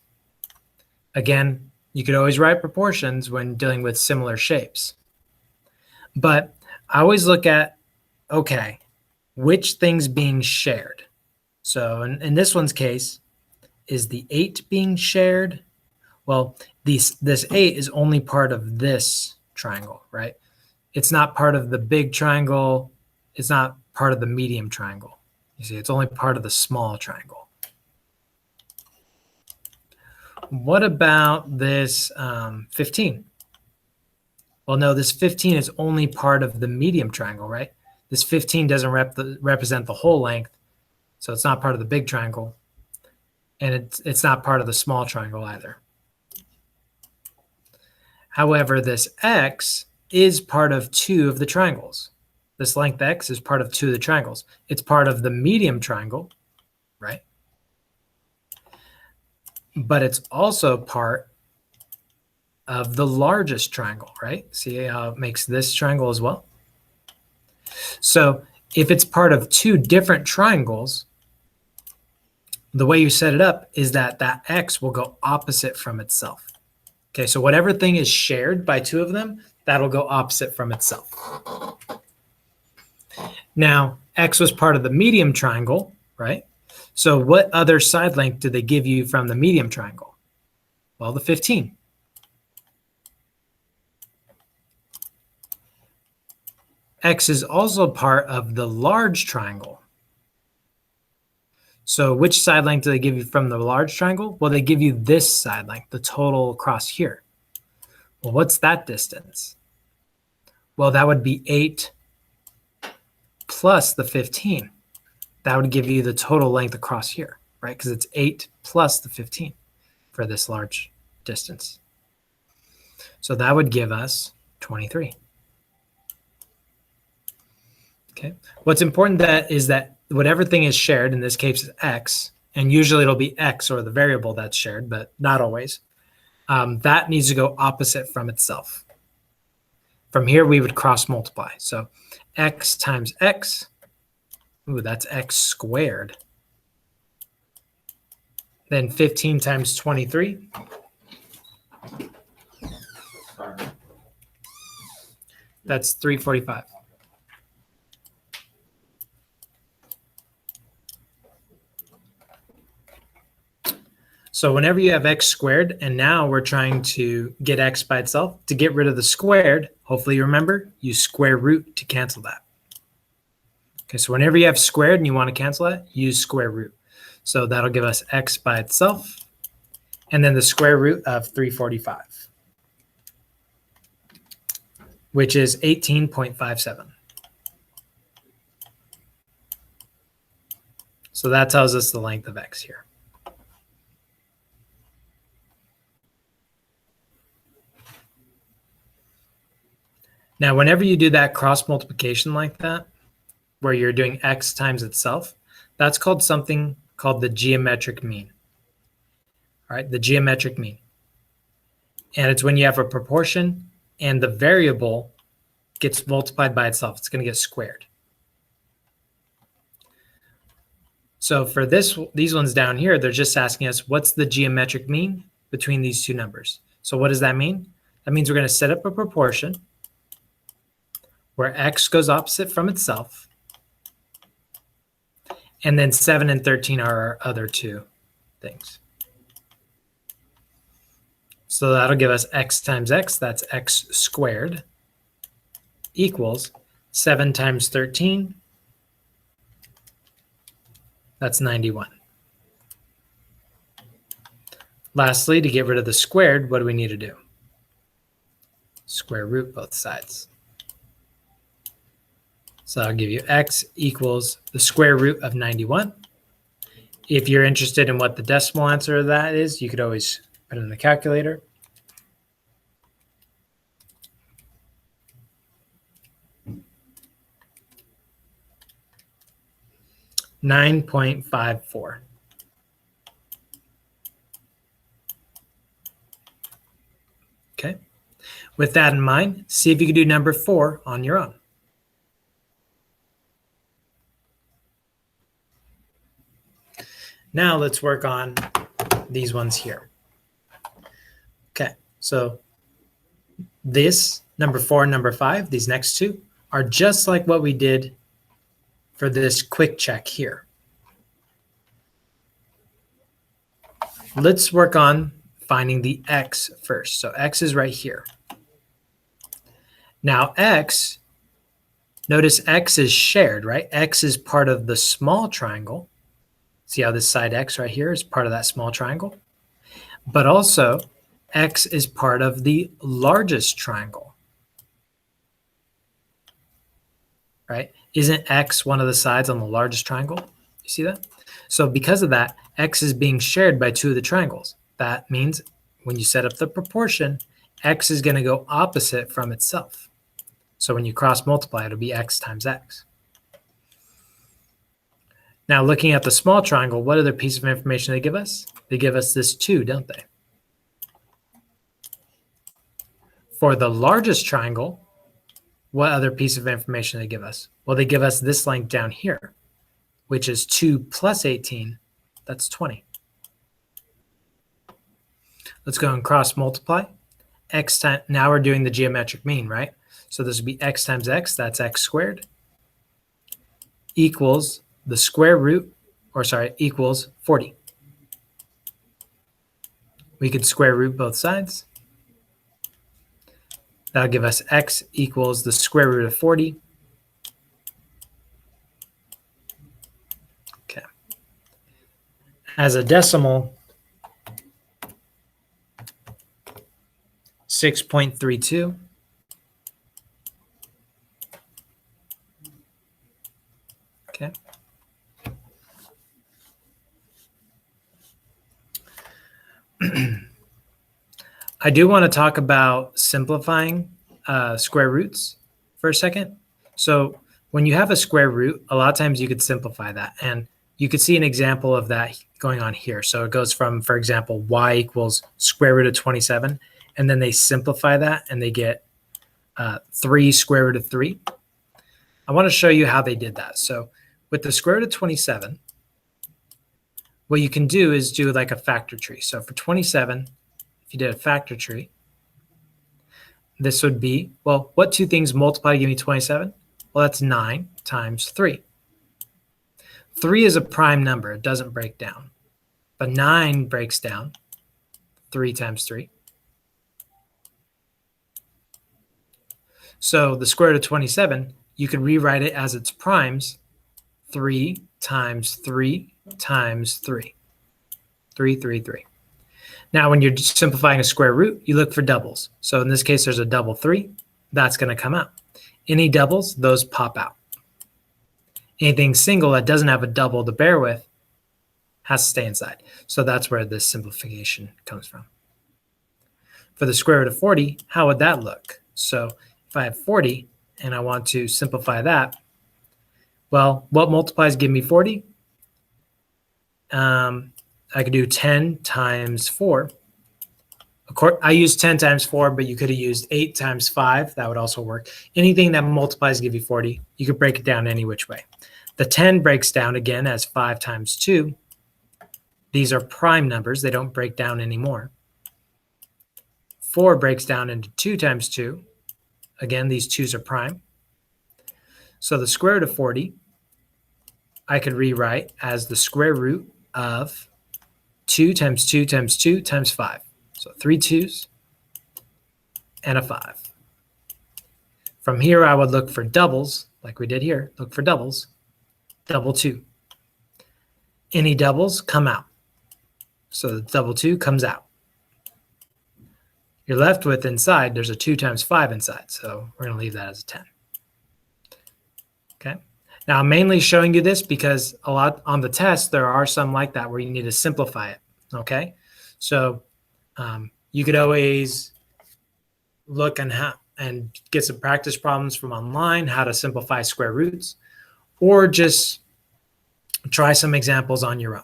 again, you could always write proportions when dealing with similar shapes. But I always look at, okay, which thing's being shared? So in this one's case, is the 8 being shared? Well, this 8 is only part of this triangle, right? It's not part of the big triangle. It's not part of the medium triangle. You see, it's only part of the small triangle. What about this 15? Well, no, this 15 is only part of the medium triangle, right? This 15 doesn't represent the whole length, so it's not part of the big triangle, and it's not part of the small triangle either. However, this X is part of 2 of the triangles. This length X is part of 2 of the triangles. It's part of the medium triangle, right? But it's also part of the largest triangle, right? See how it makes this triangle as well? So if it's part of 2 different triangles, the way you set it up is that that X will go opposite from itself. Okay, so whatever thing is shared by 2 of them, that'll go opposite from itself. Now, X was part of the medium triangle, right? So what other side length do they give you from the medium triangle? Well, the 15. X is also part of the large triangle. So which side length do they give you from the large triangle? Well, they give you this side length, the total across here. Well, what's that distance? Well, that would be 8 plus the 15. That would give you the total length across here, right? Because it's 8 plus the 15 for this large distance. So that would give us 23. Okay. What's important is that whatever thing is shared, in this case x, and usually it'll be x or the variable that's shared, but not always, that needs to go opposite from itself. From here, we would cross multiply. So x times x, ooh, that's x squared. Then 15 times 23. That's 345. So whenever you have x squared, and now we're trying to get x by itself, to get rid of the squared, hopefully you remember, use square root to cancel that. Okay, so whenever you have squared and you want to cancel that, use square root. So that'll give us x by itself, and then the square root of 345, which is 18.57. So that tells us the length of x here. Now, whenever you do that cross multiplication like that, where you're doing x times itself, that's called something called the geometric mean. All right, the geometric mean. And it's when you have a proportion and the variable gets multiplied by itself. It's going to get squared. So for these ones down here, they're just asking us what's the geometric mean between these two numbers. So what does that mean? That means we're going to set up a proportion where x goes opposite from itself, and then 7 and 13 are our other two things. So that'll give us x times x, that's x squared, equals 7 times 13, that's 91. Lastly, to get rid of the squared, what do we need to do? Square root both sides. So I'll give you x equals the square root of 91. If you're interested in what the decimal answer of that is, you could always put it in the calculator. $9.54. Okay. With that in mind, see if you can do number 4 on your own. Now let's work on these ones here. Okay, so this, number 4 and number 5, these next two, are just like what we did for this quick check here. Let's work on finding the x first. So x is right here. Now x, notice x is shared, right? X is part of the small triangle. See how this side x right here is part of that small triangle? But also, x is part of the largest triangle, right? Isn't x one of the sides on the largest triangle? You see that? So because of that, x is being shared by two of the triangles. That means when you set up the proportion, x is going to go opposite from itself. So when you cross multiply, it'll be x times x. Now, looking at the small triangle, what other piece of information they give us? They give us this 2, don't they? For the largest triangle, what other piece of information they give us? Well, they give us this length down here, which is 2 plus 18. That's 20. Let's go and cross multiply. X time, now we're doing the geometric mean, right? So this would be x times x, that's x squared, equals the square root, equals 40. We could square root both sides. That'll give us x equals the square root of 40. Okay. As a decimal, 6.32. Okay. I do want to talk about simplifying square roots for a second. So when you have a square root, a lot of times you could simplify that. And you could see an example of that going on here. So it goes from, for example, y equals square root of 27. And then they simplify that and they get 3 square root of 3. I want to show you how they did that. So with the square root of 27, what you can do is do like a factor tree. So for 27, if you did a factor tree, this would be, well, what two things multiply to give me 27? Well, that's 9 times 3. 3 is a prime number. It doesn't break down. But 9 breaks down. 3 times 3. So the square root of 27, you could rewrite it as its primes. 3 times 3 times 3. 3, 3, 3. Now, when you're simplifying a square root, you look for doubles. So in this case, there's a double 3. That's going to come out. Any doubles, those pop out. Anything single that doesn't have a double to bear with has to stay inside. So that's where this simplification comes from. For the square root of 40, how would that look? So if I have 40 and I want to simplify that, well, what multiplies give me 40? I could do 10 times 4. Of course, I used 10 times 4, but you could have used 8 times 5. That would also work. Anything that multiplies give you 40. You could break it down any which way. The 10 breaks down again as 5 times 2. These are prime numbers. They don't break down anymore. 4 breaks down into 2 times 2. Again, these 2's are prime. So the square root of 40, I could rewrite as the square root of 2 times 2 times 2 times 5. So 3 2's and a 5. From here, I would look for doubles, like we did here. Look for doubles. Double 2. Any doubles come out. So the double 2 comes out. You're left with inside, there's a 2 times 5 inside. So we're going to leave that as a 10. Okay. Now, I'm mainly showing you this because a lot on the test, there are some like that where you need to simplify it. Okay. So you could always look and get some practice problems from online, how to simplify square roots, or just try some examples on your own.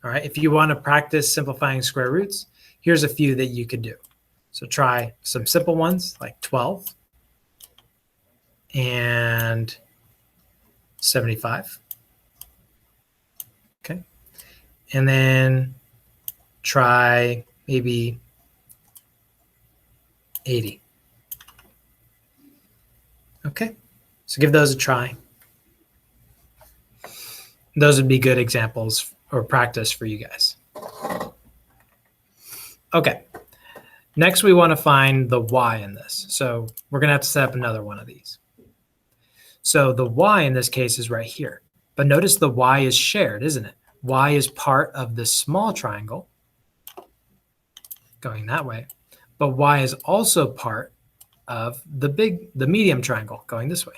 All right. If you want to practice simplifying square roots, here's a few that you could do. So try some simple ones like 12 and 75. Okay. And then try maybe 80. Okay. So give those a try. Those would be good examples or practice for you guys. Okay. Next, we want to find the y in this. So we're going to have to set up another one of these. So the y in this case is right here. But notice the y is shared, isn't it? Y is part of this small triangle going that way. But y is also part of the medium triangle going this way.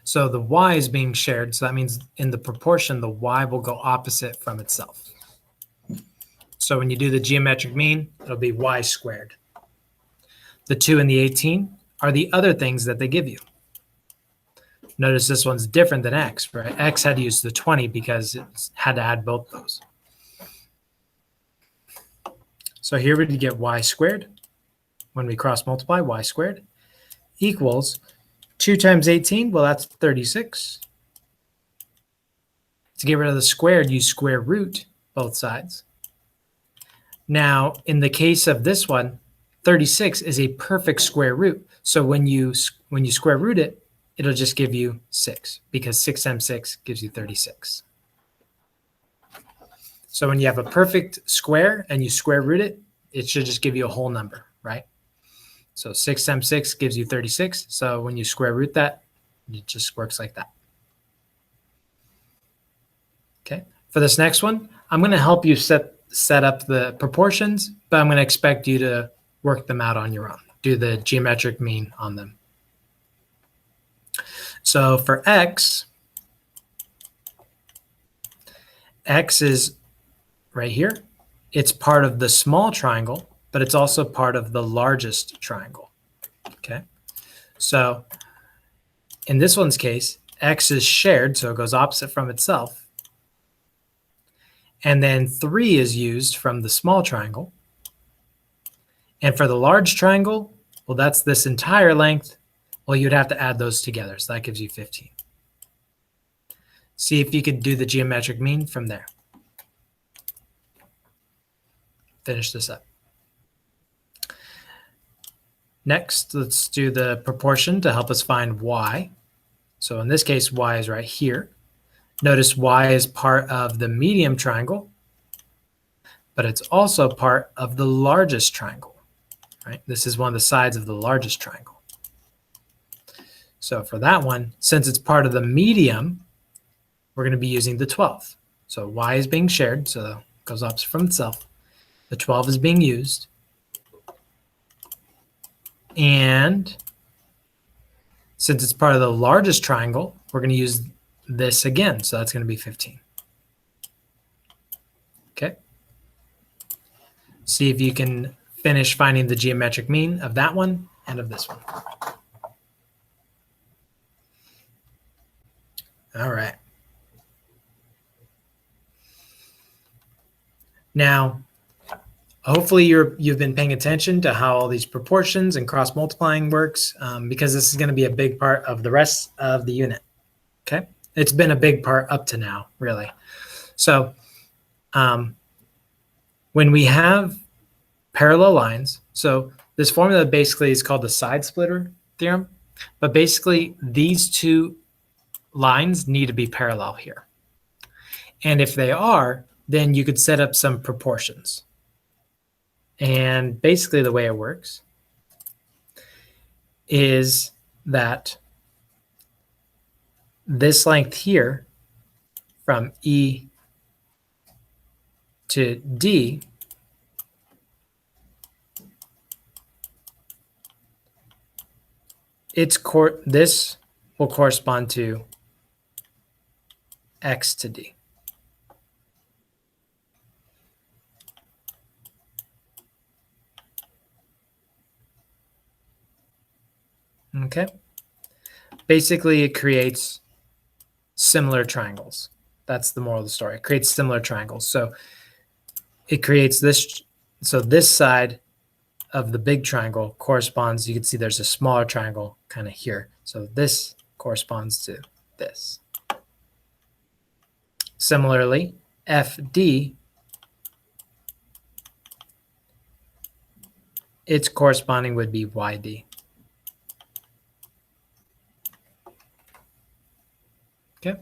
So the y is being shared. So that means in the proportion, the y will go opposite from itself. So when you do the geometric mean, it'll be y squared. The 2 and the 18 are the other things that they give you. Notice this one's different than x, right? X had to use the 20 because it had to add both those. So here we get y squared. When we cross multiply, y squared equals 2 times 18. Well, that's 36. To get rid of the squared, use square root both sides. Now, in the case of this one, 36 is a perfect square root. So when you square root it, it'll just give you 6 because 6 times 6 gives you 36. So when you have a perfect square and you square root it, it should just give you a whole number, right? So 6 times 6 gives you 36. So when you square root that, it just works like that. Okay. For this next one, I'm going to help you set up the proportions, but I'm going to expect you to work them out on your own. Do the geometric mean on them. So for x is right here. It's part of the small triangle, but it's also part of the largest triangle. Okay. So in this one's case, x is shared, so it goes opposite from itself. And then 3 is used from the small triangle. And for the large triangle, well, that's this entire length. Well, you'd have to add those together, so that gives you 15. See if you could do the geometric mean from there. Finish this up. Next, let's do the proportion to help us find y. So in this case, y is right here. Notice y is part of the medium triangle, but it's also part of the largest triangle, right? This is one of the sides of the largest triangle. So for that one, since it's part of the medium, we're going to be using the 12. So y is being shared, so it goes opposite from itself. The 12 is being used. And since it's part of the largest triangle, we're going to use this again. So that's going to be 15. Okay. See if you can finish finding the geometric mean of that one and of this one. All right. Now, hopefully you've been paying attention to how all these proportions and cross multiplying works, because this is going to be a big part of the rest of the unit. Okay, it's been a big part up to now, really. So when we have parallel lines, so this formula basically is called the side splitter theorem, but basically these two lines need to be parallel here. And if they are, then you could set up some proportions. And basically the way it works is that this length here from E to D this will correspond to X to D. Okay. Basically, it creates similar triangles. That's the moral of the story. It creates similar triangles. So it creates this. So this side of the big triangle corresponds. You can see there's a smaller triangle kind of here. So this corresponds to this. Similarly, FD, its corresponding would be YD. Okay.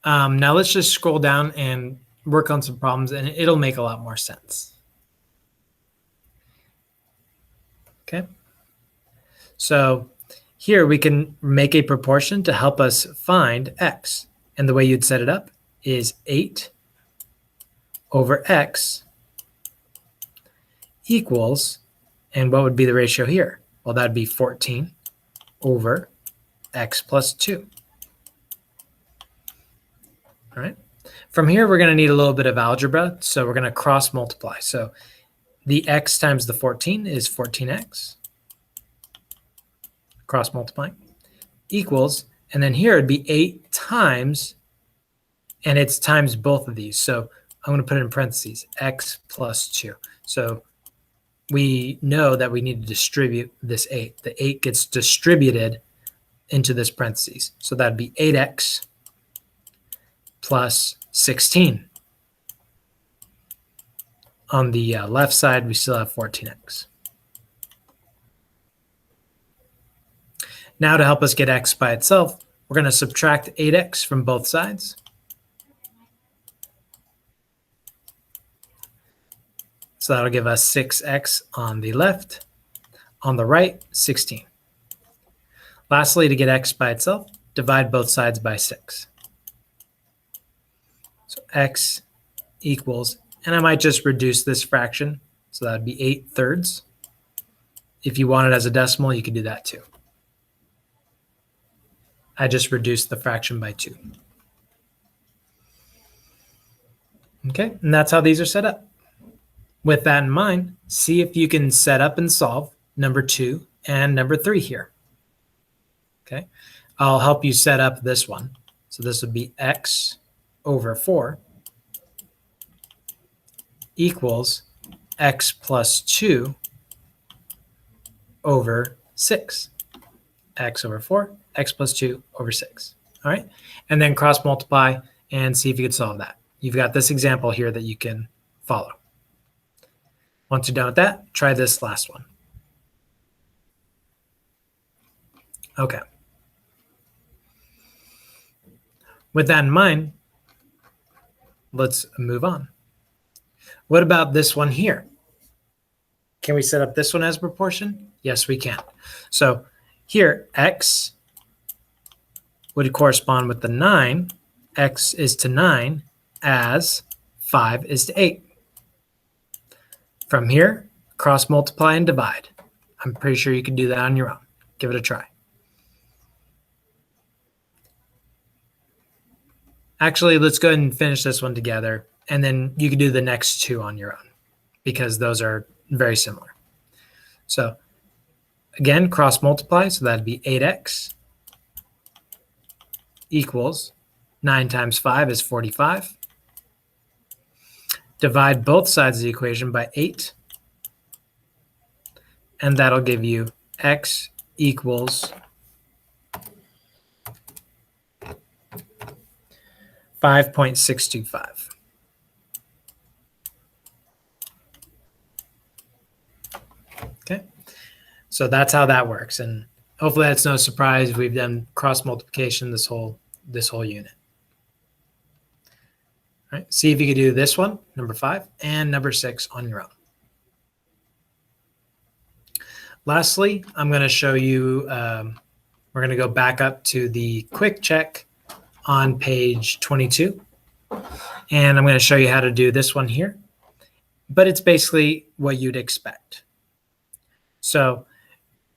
Now let's just scroll down and work on some problems, and it'll make a lot more sense. Okay. So here we can make a proportion to help us find x. And the way you'd set it up is 8 over x equals, and what would be the ratio here? Well, that'd be 14 over x plus 2. All right. From here, we're going to need a little bit of algebra, so we're going to cross multiply. So the x times the 14 is 14x. Cross multiplying equals, and then here it'd be 8 times, and it's times both of these. So I'm going to put it in parentheses, x plus 2. So we know that we need to distribute this 8. The 8 gets distributed into this parentheses. So that'd be 8x plus 16. On the left side, we still have 14x. Now to help us get x by itself, we're going to subtract 8x from both sides. So that'll give us 6x on the left. On the right, 16. Lastly, to get x by itself, divide both sides by 6. So x equals, and I might just reduce this fraction. So that would be 8/3. If you want it as a decimal, you could do that too. I just reduced the fraction by 2. Okay, and that's how these are set up. With that in mind, see if you can set up and solve number 2 and number 3 here. Okay, I'll help you set up this one. So this would be x over 4 equals x plus 2 over 6. X over 4, x plus 2 over 6. All right, and then cross multiply and see if you can solve that. You've got this example here that you can follow. Once you're done with that, try this last one. Okay. With that in mind, let's move on. What about this one here? Can we set up this one as a proportion? Yes, we can. So here, x would correspond with the 9. X is to 9 as 5 is to 8. From here, cross multiply and divide. I'm pretty sure you can do that on your own. Give it a try. Actually, let's go ahead and finish this one together, and then you can do the next 2 on your own because those are very similar. So again, cross multiply, so that'd be 8x equals 9 times 5 is 45. Divide both sides of the equation by 8, and that'll give you x equals 5.625. Okay, so that's how that works, and hopefully that's no surprise. We've done cross multiplication this whole unit. All right, see if you can do this one, number 5, and number 6 on your own. Lastly, I'm going to show you, we're going to go back up to the quick check on page 22. And I'm going to show you how to do this one here. But it's basically what you'd expect. So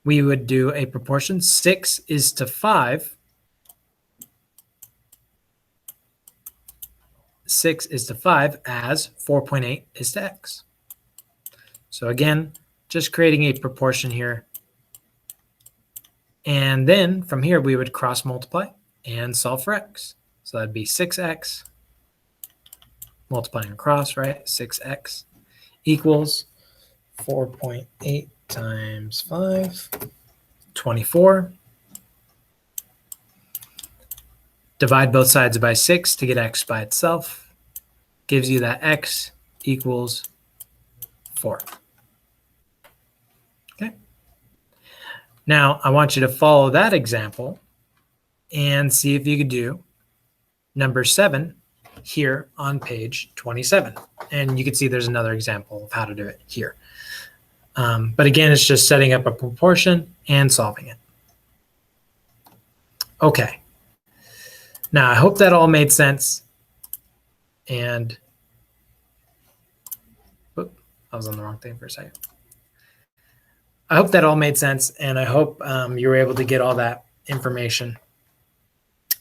we would do a proportion. 6 is to 5. 6 is to 5 as 4.8 is to x. So again, just creating a proportion here. And then from here, we would cross multiply and solve for x. So that'd be 6x, multiplying across, right? 6x equals 4.8 times 5, 24. Divide both sides by 6 to get x by itself. Gives you that x equals 4. Okay. Now, I want you to follow that example and see if you could do number 7 here on page 27. And you can see there's another example of how to do it here. But again, it's just setting up a proportion and solving it. Okay. Now, I hope that all made sense. And whoop, I was on the wrong thing for a second. I hope that all made sense, and I hope you were able to get all that information.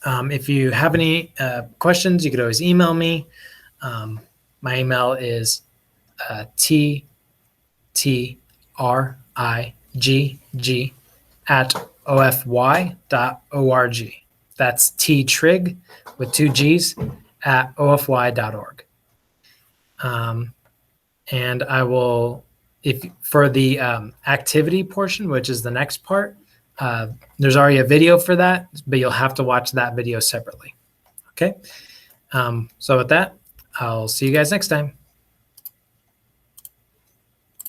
If you have any questions, you could always email me. My email is ttrigg@ofy.org. That's trig with 2 G's at ofy.org. And I will, if for the activity portion, which is the next part, there's already a video for that, but you'll have to watch that video separately. Okay. So with that, I'll see you guys next time.